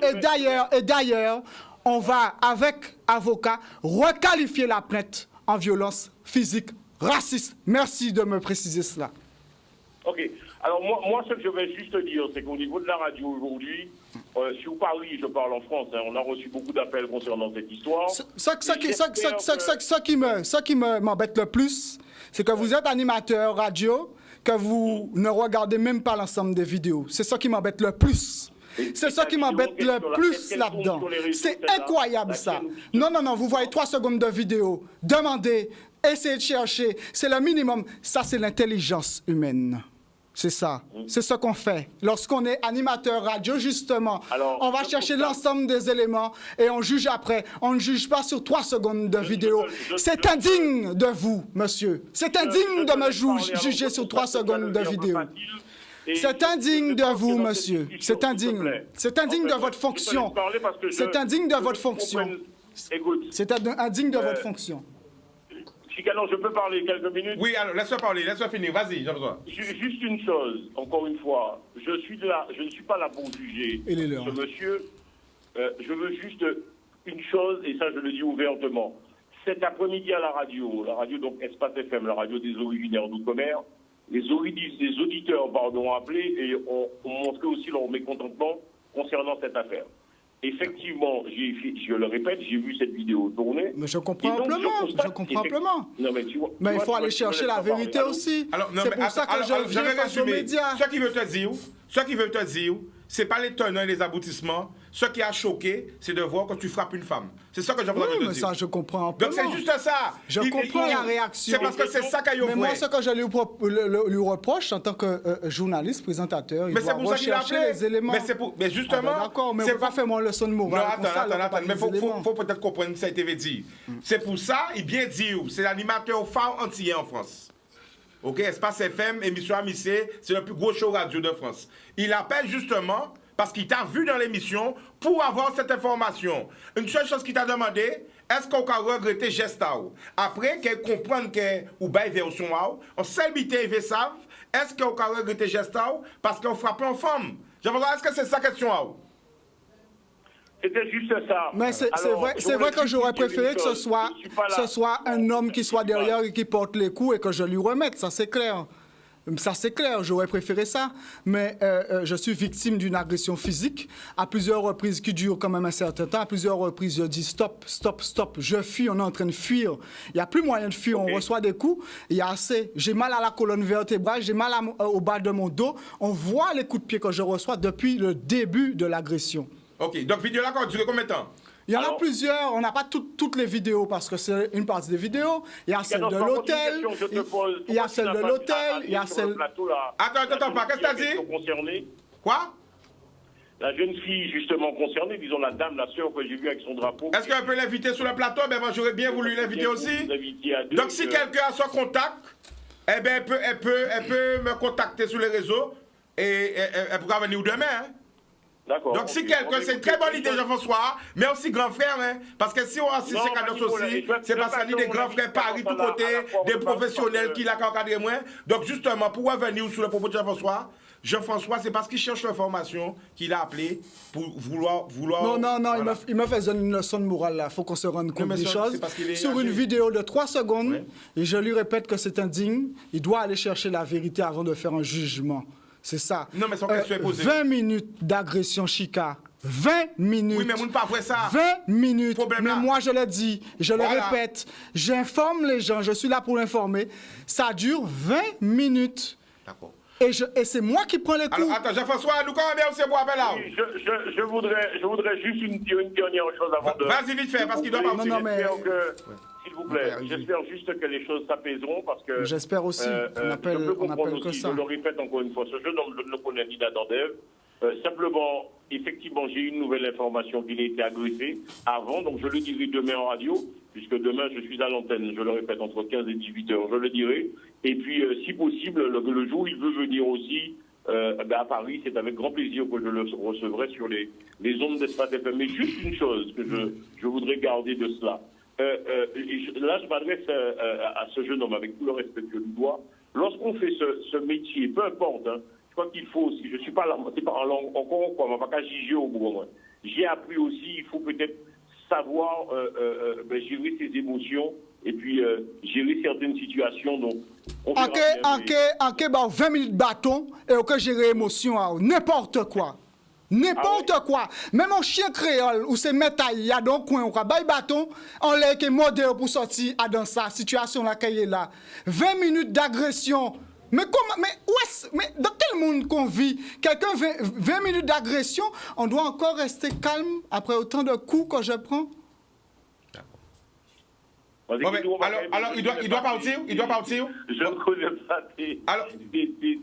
on va, avec avocat, requalifier la plainte en violence physique raciste. Merci de me préciser cela. Ok. Alors moi, ce que je vais juste dire, c'est qu'au niveau de la radio aujourd'hui, si vous parlez, je parle en France, on a reçu beaucoup d'appels concernant cette histoire. Ce qui m'embête le plus, c'est que vous êtes animateur radio, que vous ne regardez même pas l'ensemble des vidéos. C'est ça qui m'embête le plus. C'est ça qui m'embête le plus là-dedans. C'est incroyable ça. Non, vous voyez 3 secondes de vidéo. Demandez, essayez de chercher. C'est le minimum. Ça, c'est l'intelligence humaine. C'est ça. C'est ce qu'on fait. Lorsqu'on est animateur radio, justement, on va chercher l'ensemble des éléments et on juge après. On ne juge pas sur 3 secondes de vidéo. C'est indigne de vous, monsieur. C'est indigne de me juger sur 3 secondes de vidéo. C'est indigne de vous, monsieur. C'est indigne. C'est indigne de votre fonction. C'est indigne de votre fonction. C'est indigne de votre fonction. Chicano, je peux parler quelques minutes? Oui, alors laisse-moi parler, laisse-moi finir. Vas-y, j'ai besoin. Juste une chose, encore une fois. Je ne suis pas là pour juger ce monsieur. Je veux juste une chose, et ça je le dis ouvertement. Cet après-midi à la radio donc Espace FM, la radio des originaires d'outre-mer, les auditeurs ont appelé et ont montré aussi leur mécontentement concernant cette affaire. Effectivement, je le répète, j'ai vu cette vidéo tourner. Mais je comprends amplement. Non, mais tu vois, mais il faut aller chercher la vérité aussi. C'est pour ça que je viens face aux médias. Ce qui veut te dire, c'est pas les tenants et les aboutissements. Ce qui a choqué, c'est de voir quand tu frappes une femme. C'est ça que j'ai besoin de te dire. Mais ça, je comprends amplement. Donc c'est juste ça. Je comprends la réaction. C'est parce que c'est ça qu'il y a. Mais moi, ce que je lui reproche en tant que journaliste, présentateur, il doit rechercher les éléments. Mais justement... D'accord, mais on ne peut pas faire mon leçon de morale. Attends. Mais il faut peut-être comprendre que ça a été dit. C'est pour ça, il bien dit, c'est l'animateur phare antillais en France. Ok, Espace FM, émission Amissé, c'est le plus gros show radio de France. Il appelle justement parce qu'il t'a vu dans l'émission pour avoir cette information. Une seule chose qu'il t'a demandé, est-ce qu'on a regretté geste? Après, qu'elle comprenne ou bail version, on s'habite et savent, est-ce qu'on a regretté geste parce qu'on frappe en femme? Est-ce que c'est ça la question? C'était juste ça. Mais c'est vrai que j'aurais préféré que ce soit un homme qui soit derrière et qui porte les coups et que je lui remette, ça c'est clair. Ça c'est clair, j'aurais préféré ça. Mais je suis victime d'une agression physique à plusieurs reprises qui dure quand même un certain temps. À plusieurs reprises, je dis stop. Je fuis, on est en train de fuir. Il n'y a plus moyen de fuir, on reçoit des coups. Il y a assez. J'ai mal à la colonne vertébrale, j'ai mal au bas de mon dos. On voit les coups de pied que je reçois depuis le début de l'agression. Ok, donc vidéo là, dure combien de temps? Il y en a plusieurs, on n'a pas toutes les vidéos parce que c'est une partie des vidéos. Il y a celle de l'hôtel, il y a celle de l'hôtel, il y a celle... Attends, qu'est-ce que tu as dit? Quoi? La jeune fille justement concernée, disons la dame, la sœur que j'ai vue avec son drapeau. Est-ce qu'on peut l'inviter sur le plateau? Ben moi j'aurais bien voulu l'inviter aussi. Donc si quelqu'un a son contact, eh ben elle peut me contacter sur les réseaux et elle pourra venir demain. Hein? Donc si quelqu'un, c'est une très bonne idée Jean-François, mais aussi grand frère, hein, parce que si on assiste ces cadres aussi, c'est parce qu'il y a des grands frères Paris, tout côté, des professionnels qui l'ont encadré moins. Donc justement, pour revenir sur le propos de Jean-François, c'est parce qu'il cherche l'information qu'il a appelé pour vouloir... Non, voilà. il me fait une leçon de morale là, il faut qu'on se rende compte des choses. Sur une vidéo de 3 secondes, et je lui répète que c'est indigne, il doit aller chercher la vérité avant de faire un jugement. C'est ça. Non, mais son question est posée. 20 minutes d'agression Chika. 20 minutes. Oui, mais vous ne pas vrai ça. 20 minutes. Problème mais là. moi, je le dis, je le Voilà. répète, j'informe les gens, je suis là pour l'informer. Ça dure 20 minutes. D'accord. Et c'est moi qui prends les coups. Alors, attends, Jean-François, nous quand même aussi pour appel là. Oui, je voudrais juste dire une dernière chose avant de... Vas-y vite fait, parce qu'il doit partir. Non, mais- S'il vous plaît, j'espère juste que les choses s'apaiseront parce que... J'espère aussi. On appelle je peux que comprendre aussi, ça. je le répète encore une fois, ce jeune homme, je ne le connais ni d'Adam d'Ève. Simplement, effectivement, j'ai eu une nouvelle information qu'il a été agressé avant, donc je le dirai demain en radio, puisque demain je suis à l'antenne, je le répète, entre 15 et 18 heures, je le dirai. Et puis, si possible, le jour où il veut venir aussi à Paris, c'est avec grand plaisir que je le recevrai sur les ondes d'Espace FM. Mais juste une chose que je voudrais garder de cela. Là, je m'adresse à ce jeune homme avec tout le respect que je lui dois. Lorsqu'on fait ce métier, peu importe, hein, je crois qu'il faut aussi, je ne suis pas là, c'est pas en langue encore, quoi, on va pas juger au bout, moi. J'ai appris aussi, il faut peut-être savoir gérer ses émotions et puis gérer certaines situations. Donc, on verra bien, bah, 20 minutes bâton et on peut gérer émotion, n'importe quoi. N'importe quoi. Même un chien créole ou c'est mettre il y a dans le coin, on va bailler bâton, on l'a qui est modèle pour sortir dans sa situation là qu'il est là. 20 minutes d'agression. Mais comment, mais dans quel monde qu'on vit? Quelqu'un 20 minutes d'agression, on doit encore rester calme après autant de coups que je prends? Bon, mais, alors il doit partir? Il doit partir? Je ne connais pas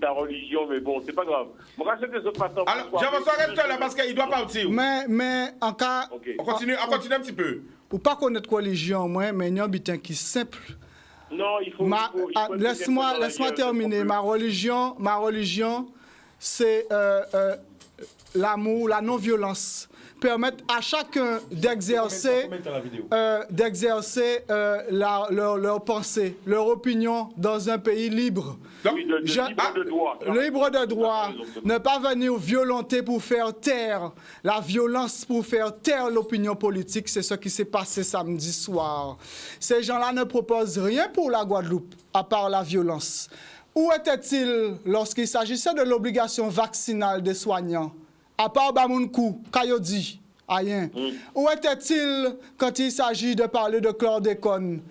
ta religion, mais bon, c'est pas grave. Moi, c'était ce passant. Alors, Jean-François, reste là parce qu'il doit partir. Mais en cas... On continue un petit peu. Pour pas connaître religion, moi, mais il y a un bitin qui est simple. Non, il faut... Laisse-moi terminer. Ma religion, c'est l'amour, la non-violence. Permettre à chacun d'exercer leur pensée, leur opinion dans un pays libre. Libre de droit. Ne pas venir violenter pour faire taire. La violence pour faire taire l'opinion politique, c'est ce qui s'est passé samedi soir. Ces gens-là ne proposent rien pour la Guadeloupe, à part la violence. Où étaient-ils lorsqu'il s'agissait de l'obligation vaccinale des soignants? À part Bamounkou, Kayodi, rien. Où était-il quand il s'agit de parler de chlordécone?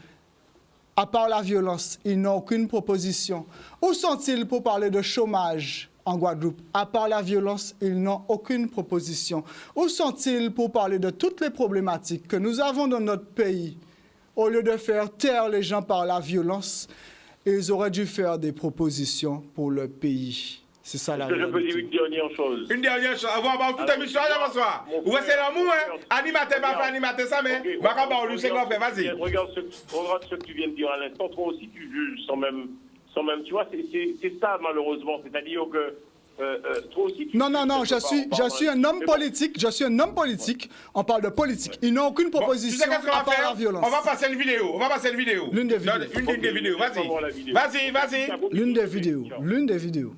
À part la violence, ils n'ont aucune proposition. Où sont-ils pour parler de chômage en Guadeloupe? À part la violence, ils n'ont aucune proposition. Où sont-ils pour parler de toutes les problématiques que nous avons dans notre pays? Au lieu de faire taire les gens par la violence, ils auraient dû faire des propositions pour le pays. C'est ça la réalité. Je peux dire une dernière chose. Une dernière chose. Avant toute émission, Jean-François. Ouais, c'est l'amour, hein. Animateur, pas fait animateur ça, mais. Vas-y. Regarde ce que tu viens de dire à l'instant. Toi aussi, tu juges sans même. Tu vois, c'est ça, malheureusement. C'est-à-dire que. Toi aussi, tu non, je suis un homme politique. Je suis un homme politique. On parle de politique. Ils n'ont aucune proposition à part la violence. On va passer une vidéo. L'une des vidéos. Une des vidéos. Vas-y. L'une des vidéos.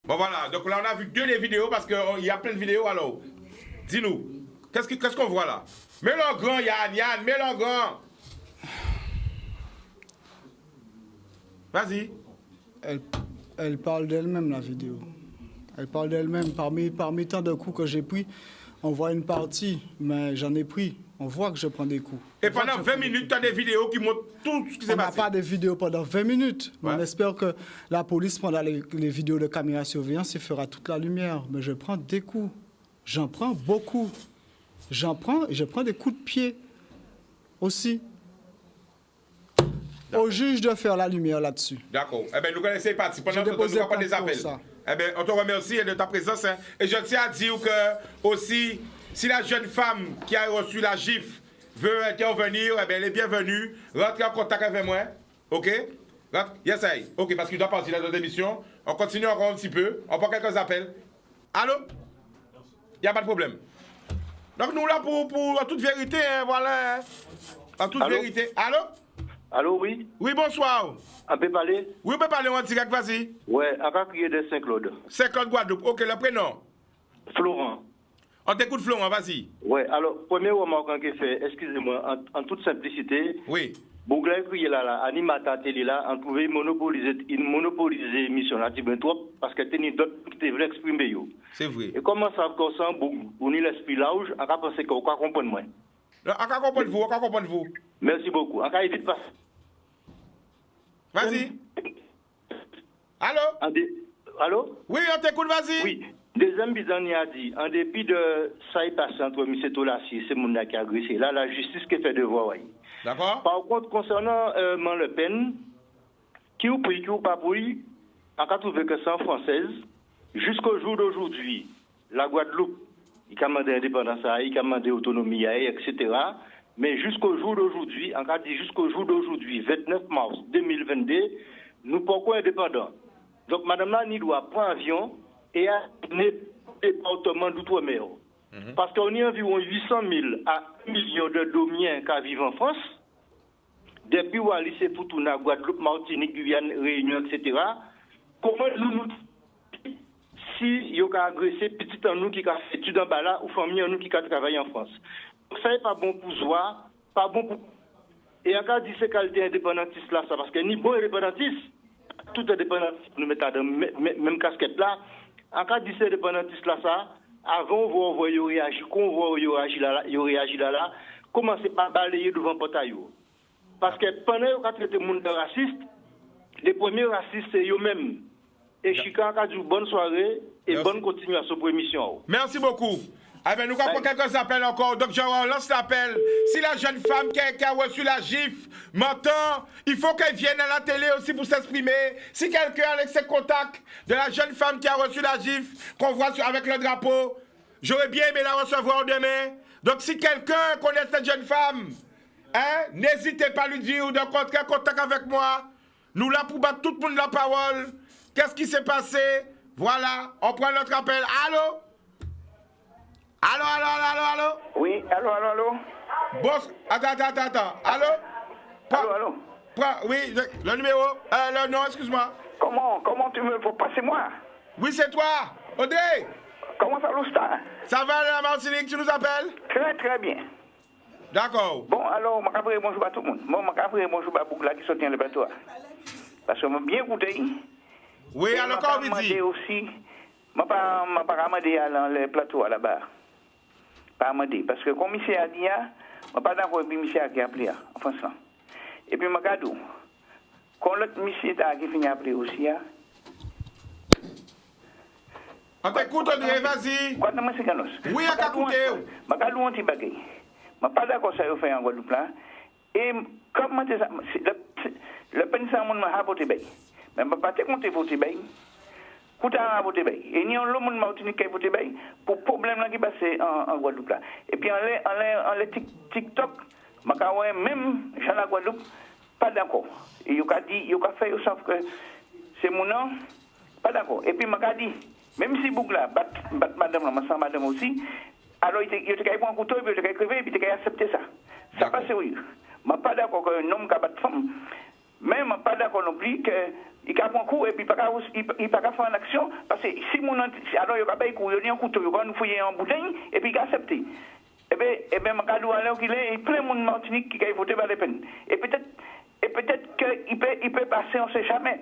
Bon voilà, donc là on a vu deux des vidéos parce qu'il y a plein de vidéos alors. Dis-nous, qu'est-ce qu'on voit là? Mets-le grand Yann, mets-le grand. Vas-y. Elle parle d'elle-même la vidéo. Elle parle d'elle-même. Parmi tant de coups que j'ai pris, on voit une partie, mais j'en ai pris. On voit que je prends des coups. Et pendant 20 minutes, tu as des vidéos qui montrent tout ce qui s'est passé. On n'a pas de vidéos pendant 20 minutes. Ouais. On espère que la police prendra les vidéos de caméra surveillance et fera toute la lumière. Mais je prends des coups. J'en prends beaucoup. J'en prends et je prends des coups de pied aussi. Au juge de faire la lumière là-dessus. D'accord. Eh bien, nous connaissons les parties. Pendant ce temps, nous allons prendre des appels. Eh bien, on te remercie de ta présence. Hein. Et je tiens à dire que, aussi, si la jeune femme qui a reçu la gifle veut intervenir, eh bien, elle est bienvenue. Rentrez en contact avec moi. OK? Yes, I. OK, parce qu'il doit partir dans notre émission. On continue encore un petit peu. On prend quelques appels. Allô? Il n'y a pas de problème. Donc, nous là pour en toute vérité, hein, voilà. Hein. En toute vérité. Allô? Allô, oui? Oui, bonsoir. On peut parler? Oui, on peut parler en direct, vas-y. Ouais, à crier de Saint-Claude. Saint-Claude Guadeloupe. OK, le prénom? Florent. On t'écoute, Florent, vas-y. Ouais, alors, premier remarque que fait, excusez-moi, en toute simplicité. Oui. Bougla qui est là, animateur télé là, on pouvait monopoliser l'émission là, ben trop, parce que t'es d'autres qui veulent exprimer yo. C'est vrai. Et comment ça comme ça, on est l'esprit large, on va penser qu'on va comprendre moins. On va comprendre vous, Merci beaucoup. On va éviter pas. Vas-y. Allô? Allô? Oui, on t'écoute, vas-y. Oui. Deuxième Bizani a dit, en dépit de ça est passé entre M. Tolassi et c'est mon qui a agressé. Là, la justice qui fait devoir. Oui. D'accord. Par contre, concernant Man Le Pen, qui ou pris, qui ou pas pris, on a trouvé que c'est en française, jusqu'au jour d'aujourd'hui, la Guadeloupe, il a demandé indépendance, il a demandé autonomie, etc. Mais jusqu'au jour d'aujourd'hui, on a dit jusqu'au jour d'aujourd'hui, 29 mars 2022, nous ne sommes pas indépendants. Donc, Madame Lani doit prendre avion et à un département d'outre-mer. Parce qu'on y a environ 800 000 à 1 million de Domiens qui vivent en France. Depuis Wallis et Futuna, Guadeloupe, Martinique, Guyane, Réunion, etc. Comment nous, si il y a agressé petit en nous qui a fait études en bas ou famille en nous qui a travaillé en France. Donc ça n'est pas bon pour soi, pas bon pour. Et encore dit c'est qualité indépendantiste là, ça parce que ni bon indépendantiste, tout indépendantiste nous mettre dans même casquette là. Encore dit c'est indépendantiste là ça. Avant, on voit réagir, quand on voit réagir là, commencez par balayer devant le portail. Parce que pendant qu'on a traité le monde raciste, les premiers racistes, c'est eux-mêmes. Et Chica a dit bonne soirée et bonne continuation pour l'émission. Merci beaucoup. Ah ben, nous avons quelques appels encore. Donc, je relance l'appel. Si la jeune femme qui a reçu la gifle m'entend, il faut qu'elle vienne à la télé aussi pour s'exprimer. Si quelqu'un avec ses contacts de la jeune femme qui a reçu la gifle, qu'on voit avec le drapeau, j'aurais bien aimé la recevoir demain. Donc, si quelqu'un connaît cette jeune femme, hein, n'hésitez pas à lui dire ou de contact avec moi. Nous là pour battre tout le monde la parole. Qu'est-ce qui s'est passé? Voilà, on prend notre appel. Allô? Allô? Oui, allô? Boss, attends. Allô? Allô? Oui, le numéro, le nom, excuse-moi. Comment tu me faut passer moi? Oui, c'est toi, Audrey. Comment ça l'oustan? Ça va, la Martinique, tu nous appelles? Très bien. D'accord. Bon, alors, je vais bonjour à tout le monde. Bon, je vais bonjour à Bougla qui soutient le bateau. Parce que je bien écouté. Oui, alors quand vous dites? Aussi, je ne pas ramener dans le plateau là-bas. Pas demander. Parce que le commissaire a dit, je ne pas d'accord avec le commissaire qui a appelé en France. Et puis, je regarde, quand l'autre commissaire qui finit d'appeler aussi, on t'écoute, Audrey, vas-y. Oui, à t'écouter. Je regarde un petit bagage. Je ne pas d'accord avec ça que fait en Guadeloupe. Et comment le pensement m'a apporté bien. Mais je ne pas te compter voter bien. Kouta voter bien. Et ni on le monde Martinique qui voter bien pour problème là qui passe en Guadeloupe là. Et puis en les TikTok, même Jean la Guadeloupe pas d'accord. Et il a dit, il a fait sauf que c'est mon nom pas d'accord. Et puis m'a dit même si Bougla bat madame là, ma madame aussi, alors il était prendre un couteau, il était crever, puis il était accepter ça. Ça pas sérieux. M'a pas d'accord qu'un homme qui bat femme. Même pas d'accord non plus qu'il a pris un coup et puis il pas faire une action parce que si mon alors il a pas coup il a un couteau il va nous fouiller en bouteille et puis il a accepté et bien Macadou alors qu'il est plein de monde Martinique qui a voté par les peines et peut-être qu'il peut passer on sait jamais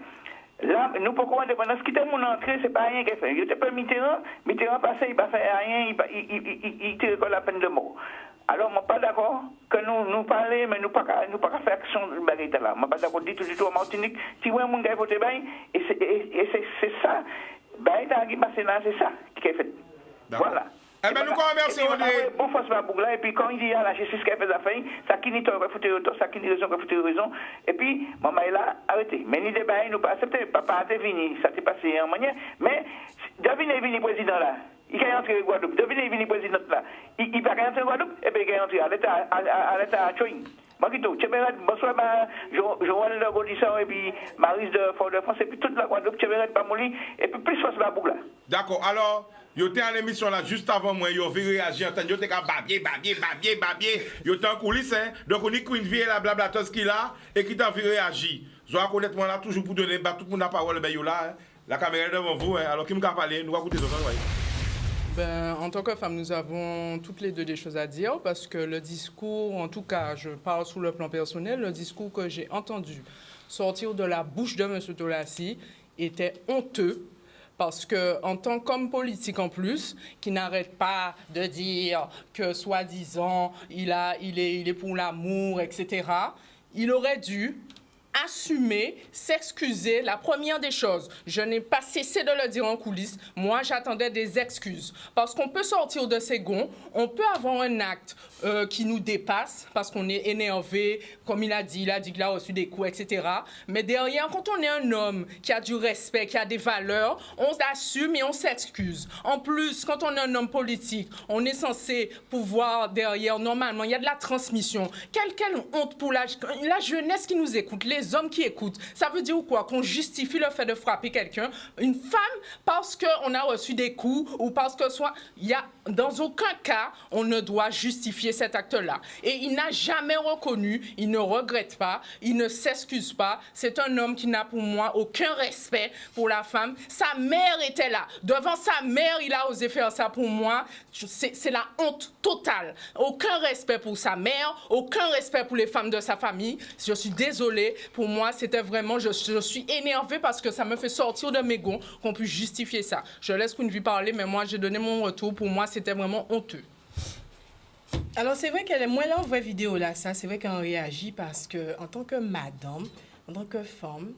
là nous pourquoi indépendance quitter mon entrée c'est pas rien qu'il fait il était pas Mitterrand passé il pas fait rien il tire la peine de mort. Alors, je ne suis pas d'accord que nous parlions, mais nous ne pouvons pas faire action de ce là. Je ne suis pas d'accord du tout en Martinique. Si vous avez un voté bien, et c'est ça, c'est ça qui est fait. Voilà. Eh ben, nous remercions. Pour force Babougla, et puis quand il dit à la justice qu'elle fait affaire, ça qui n'y t'aurait foutu autant, ça qui n'y raison, foutu raison. Et puis, maman est là, arrêtez. Mais ni débat, nous pas accepter. Papa a venu, ça s'est passé en manière. Mais, David est venu président là. Il a entré en Guadeloupe. David est venu président là. Il va rentrer en Guadeloupe, et puis il est entré à l'État à Choïng. Makito, bonsoir, Joël de Gaudisson et puis Marise de Fort-de-France et puis toute la Guadeloupe, Tchévéret, Pamouli et puis plus force Babougla. D'accord, alors, yo t'es en émission là juste avant moi, yo vu réagir, yo t'es qu'à babier, yo t'es en coulisses, hein, donc on dit qu'une vie là, blabla, tout ce qu'il a, et qui t'a vu réagir. Je dois connaître moi là, toujours pour donner, tout le monde a parole, ben yo là, hein, la caméra est devant vous, hein, alors qui m'a parlé, nous va écouter ça, ouais. Ben, en tant que femme, nous avons toutes les deux des choses à dire parce que le discours, en tout cas, je parle sous le plan personnel, le discours que j'ai entendu sortir de la bouche de M. Tolassi était honteux parce que, en tant qu'homme politique en plus, qui n'arrête pas de dire que, soi-disant, il est pour l'amour, etc., il aurait dû assumer, s'excuser. La première des choses, je n'ai pas cessé de le dire en coulisses, moi j'attendais des excuses. Parce qu'on peut sortir de ses gonds, on peut avoir un acte qui nous dépasse, parce qu'on est énervé, comme il a dit qu'il a reçu des coups, etc. Mais derrière, quand on est un homme qui a du respect, qui a des valeurs, on s'assume et on s'excuse. En plus, quand on est un homme politique, on est censé pouvoir derrière, normalement, il y a de la transmission. Quelle honte pour la jeunesse qui nous écoute, les hommes qui écoutent. Ça veut dire quoi? Qu'on justifie le fait de frapper quelqu'un, une femme, parce qu'on a reçu des coups ou parce que soit... Dans aucun cas, on ne doit justifier cet acte-là. Et il n'a jamais reconnu, il ne regrette pas, il ne s'excuse pas. C'est un homme qui n'a pour moi aucun respect pour la femme. Sa mère était là. Devant sa mère, il a osé faire ça pour moi. C'est la honte totale. Aucun respect pour sa mère, aucun respect pour les femmes de sa famille. Je suis désolée. Pour moi, c'était vraiment... Je suis énervée parce que ça me fait sortir de mes gonds qu'on puisse justifier ça. Je laisse Queen parler, mais moi, j'ai donné mon retour. Pour moi, c'était vraiment honteux. Alors, c'est vrai qu'elle est moins là en vraie vidéo, là, ça. C'est vrai qu'elle réagit parce que, en tant que madame, en tant que femme,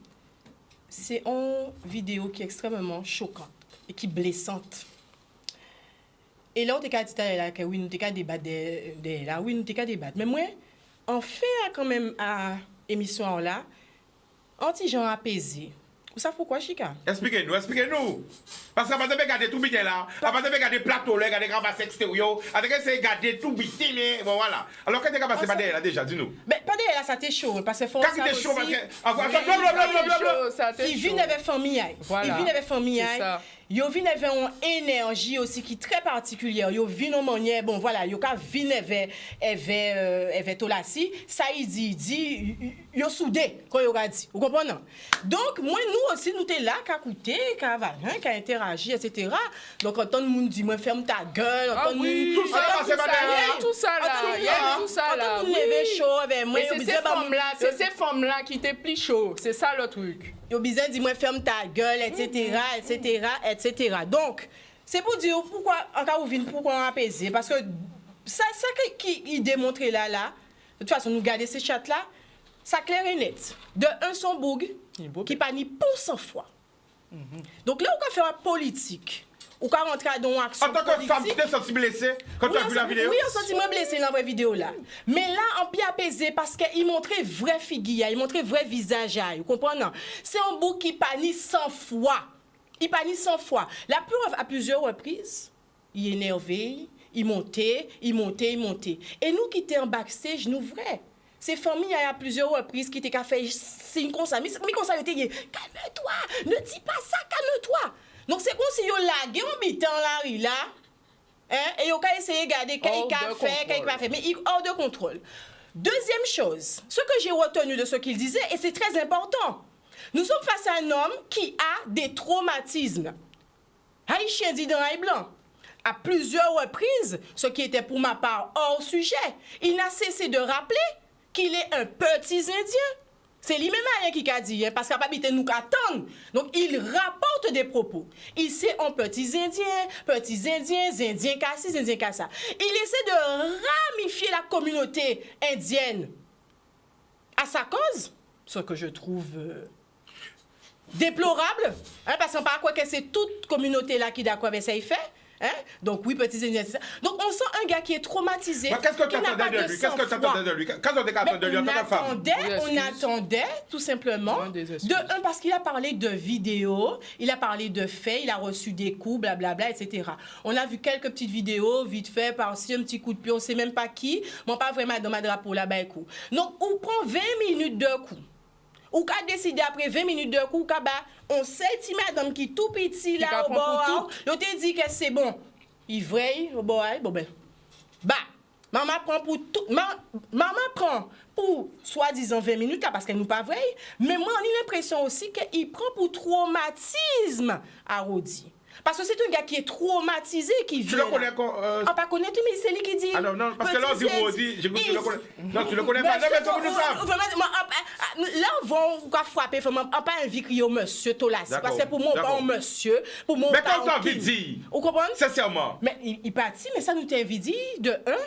c'est une vidéo qui est extrêmement choquante et qui est blessante. Et là, on t'a dit que oui, nous t'ai débattre là, oui, nous t'ai débattre. Mais moi, en fait, quand même, à émission là, anti-gens apaisés. Vous savez pourquoi, Chika? Expliquez-nous. Parce qu'à partir de regarder tout bité là, à partir de regarder plateau là, regarder gravats extérieur, à partir de regarder tout bité, mais bon voilà. Alors quand tu as passé par derrière là déjà, dis-nous. Mais pas derrière là, ça t'est chaud, parce que faut ça aussi. Chaud, parce que il vit avec famille. Il vit avec famille. Yo vin avec une énergie aussi qui est très particulière. Yo vin en manière, bon voilà, yo ka vin avec Tolassi, ça il dit yo soudé quand yo a dit. Vous comprenez? Donc moi nous aussi nous t'es là qu'à écouter, qu'à valer, qu'à interagir, etc. Donc quand tout le monde dit moi ferme ta gueule, tout ça là, tout ça là. Tout lever chaud avec moi. C'est ces femmes là qui t'es plus chaud, c'est ça le truc. Yo bizarre dit moi ferme ta gueule, etc. Donc c'est pour dire pourquoi en cas où vient pourquoi on apaiser parce que ça qui démontre là de toute façon nous garder ces chats là ça clair et net de un son boug qui pas ni pour 100 fois. Donc là on peut faire politique ou quand rentrer dans action politique. En tant que femme, tu t'es senti blessée quand tu as vu la vidéo? Oui, on senti moi blessée dans la vraie vidéo là. Mais là, on peut apaiser parce qu'il montrait vrai figure, il montrait vrai visage. Vous comprenez? C'est un bout qui panie 100 fois. Il panie 100 fois. La preuve à plusieurs reprises, il est énervé, il montait. Et nous qui étions en backstage, nous vrai. Ces familles à plusieurs reprises qui étaient fait signe comme ça. Mais comme ça, ils étaient calme-toi, ne dis pas ça, calme-toi. Donc c'est comme si yo lagué en bitan là et yo ka essayer regarder qu'est-ce qu'il a fait mais il hors de contrôle. Deuxième chose, ce que j'ai retenu de ce qu'il disait et c'est très important. Nous sommes face à un homme qui a des traumatismes. Haïtien dit dans Haït blanc. À plusieurs reprises, ce qui était pour ma part hors sujet, il n'a cessé de rappeler qu'il est un petit Indien. C'est lui-même qui a dit, parce qu'il n'a pas habité nous attendre. Donc, il rapporte des propos. Il sait en petits Indiens cassés, Indiens cassa. Il essaie de ramifier la communauté indienne à sa cause, ce que je trouve déplorable, parce qu'on ne peut pas croire que c'est toute communauté là qui est d'accord avec ça, il fait. Hein? Donc oui, petits ennemis, c'est ça. Donc on sent un gars qui est traumatisé. Mais qu'est-ce que tu qui n'a attendais pas de lui? Qu'est-ce que tu sang-froid. attendais de lui? Qu'est-ce que tu attendais de lui en tant que femme? On attendait, tout simplement, Ouais, des excuses. de un, parce qu'il a parlé de vidéos, il a parlé de faits, il a reçu des coups, blablabla, etc. On a vu quelques petites vidéos, vite fait, par-ci, un petit coup de pied, on ne sait même pas qui, mais pas vraiment dans ma drapeau là-bas, coup. Donc, on prend 20 minutes de coup. Ou qu'a décidé après 20 minutes de coup, on sait petit madame qui tout petit là au bord, on te dit que c'est bon. Il vrai au bord, bon ben. Maman prend pour tout, maman prend pour soi-disant 20 minutes là parce qu'elle nous pas vrai, mais moi on a l'impression aussi qu'il prend pour traumatisme à Rodi. Parce que c'est un gars qui est traumatisé qui vient. Tu le connais Ah, pas connaître, mais c'est lui qui dit. Ah non, parce que là, on dit Rodi, tu le connais. Non, tu le connais pas. Non, mais c'est pour nous ça. Là, on va frapper, on pas envie de crier au monsieur Tolassi. Parce que pour moi, on pas un monsieur. Pour moi, mais quand tu as envie de dire, vous comprenez? sincèrement. Mais il partit, mais ça nous t'a envie de dire, de un.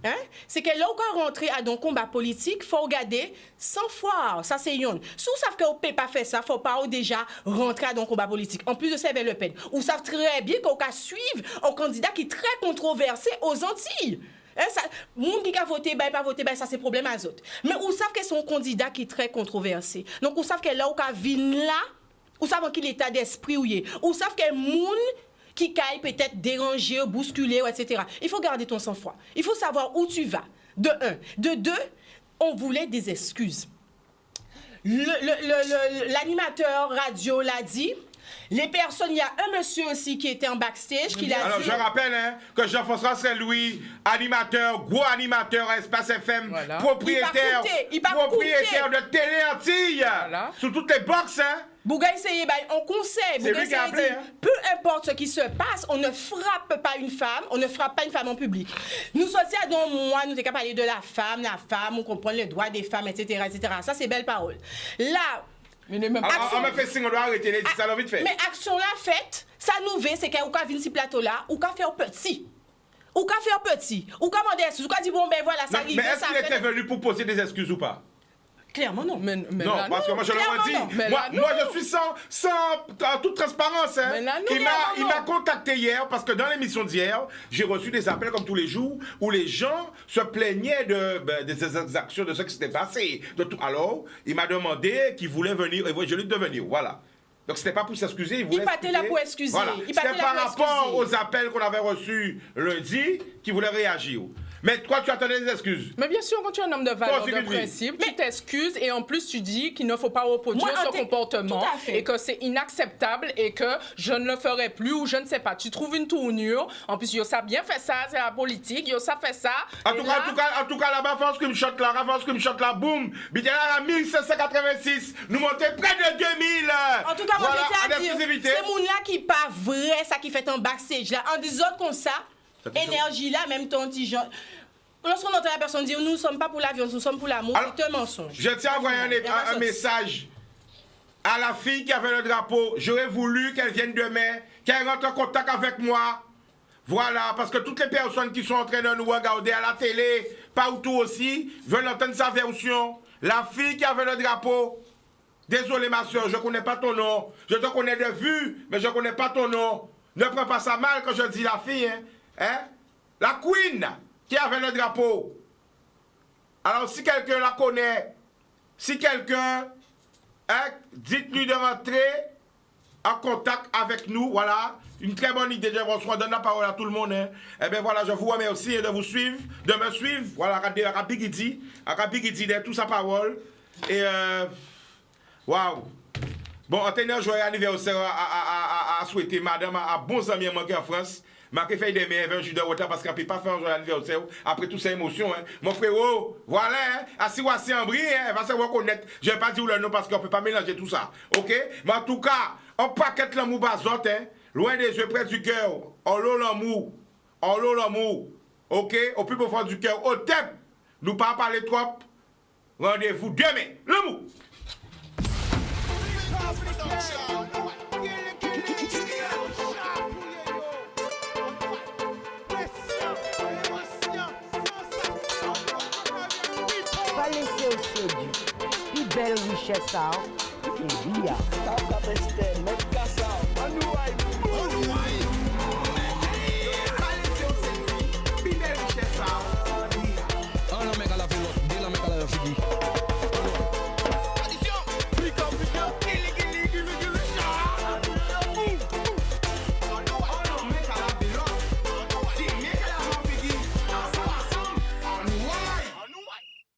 Hein? C'est que là, on va rentrer à un combat politique, il faut regarder sans foi. Ça, c'est yon. Si vous savez qu'on ne peut pas faire ça, il ne faut pas déjà rentrer à un combat politique. En plus de ça, avec Le Pen. Vous savez très bien qu'on va suivre un candidat qui est très controversé aux Antilles. Hein, ça, monde qui a voté, pas voté, ça c'est problème à autres. Mais vous savez que c'est un candidat qui est très controversé. Donc, vous savez que là, on va venir là, vous savez qu'il état d'esprit où il est. Vous savez que monde qui caille peut-être déranger, bousculer, etc. Il faut garder ton sang-froid. Il faut savoir où tu vas. De un. De deux, on voulait des excuses. L'animateur radio l'a dit. Les personnes, il y a un monsieur aussi qui était en backstage qui l'a dit. Alors, je rappelle que Jean-François Saint-Louis, animateur, gros animateur à Espace FM, voilà. propriétaire de Télé Antilles, voilà. Sous toutes les boxes, hein. Bougaï Seye, on conseille. C'est lui qui a appelé, hein. Peu importe ce qui se passe, on ne frappe pas une femme, on ne frappe pas une femme en public. Nous sortis à dans moi, nous sommes capables de parler de la femme, on comprend les droits des femmes, etc., etc. Ça, c'est belle parole. Là, on m'a fait signe, on doit arrêter les ça l'a vite fait. Mais action la faite, ça nous veut, c'est qu'on va venir sur plateau là, ou qu'on faire petit. Ou qu'on faire petit. Ou qu'on demander excuse, ou qu'on dit bon ben voilà, ça arrive. Mais est-ce qu'il était venu pour poser des excuses ou pas? Clairement non. Mais non, là, parce que moi je le redis. Moi je suis sans toute transparence. Hein. Là, il m'a contacté hier parce que dans l'émission d'hier, j'ai reçu des appels comme tous les jours où les gens se plaignaient des exactions de ce qui s'était passé. Alors, il m'a demandé qu'il voulait venir et je lui ai dit de venir. Voilà. Donc c'était pas pour s'excuser, il voulait il partait là pour excuser. Voilà. C'était par rapport aux appels qu'on avait reçus lundi qu'il voulait réagir. Mais toi, tu attendais des excuses. Mais bien sûr, quand tu es un homme de valeur, de principe, tu t'excuses et en plus tu dis qu'il ne faut pas reproduire ce comportement et que c'est inacceptable et que je ne le ferai plus ou je ne sais pas. Tu trouves une tournure. En plus, ça bien fait ça, c'est la politique. Ça fait ça. En tout cas, là-bas, France Screenshot là, boum. Bidela à 1786. Nous montons près de 2000. En tout cas, moi, voilà, je tiens à dire, c'est mon là qui pas vrai, ça qui fait un backstage là. En disant comme ça, énergie là, même ton petit genre. Lorsqu'on entend la personne dire nous ne sommes pas pour la violence, nous sommes pour l'amour, c'est un mensonge. Je tiens à envoyer un message à la fille qui avait le drapeau. J'aurais voulu qu'elle vienne demain, qu'elle rentre en contact avec moi. Voilà, parce que toutes les personnes qui sont en train de nous regarder à la télé, partout aussi, veulent entendre sa version. La fille qui avait le drapeau. Désolé ma soeur, je ne connais pas ton nom. Je te connais de vue, mais je ne connais pas ton nom. Ne prends pas ça mal quand je dis la fille, hein? La queen qui avait le drapeau. Alors si quelqu'un la connaît, si quelqu'un, dites-lui de rentrer en contact avec nous, voilà. Une très bonne idée, on donne la parole à tout le monde. Hein. Eh bien voilà, je vous remercie de vous suivre, de me suivre. Voilà, Rapigidi de toute sa parole. Et waouh. Bon, en tenant joyeux anniversaire à souhaiter madame, à bons amis manqués en France. Je fait des meilleurs 20 jours de retard parce qu'on ne peut pas faire un joyeux anniversaire après toutes ces émotions. Hein. Mon frérot, voilà, hein, assis ou assis en brie, hein, va se reconnaître. Je ne vais pas dire le nom parce qu'on ne peut pas mélanger tout ça. Ok? Mais en tout cas, on paquette l'amour bazote, hein, loin des yeux, près du cœur. On l'eau l'amour. Ok? Au plus profond du cœur. Au thème, nous pas parler trop. Rendez-vous demain. L'amour. Pas laisser au sédu. Plus belle richesse, et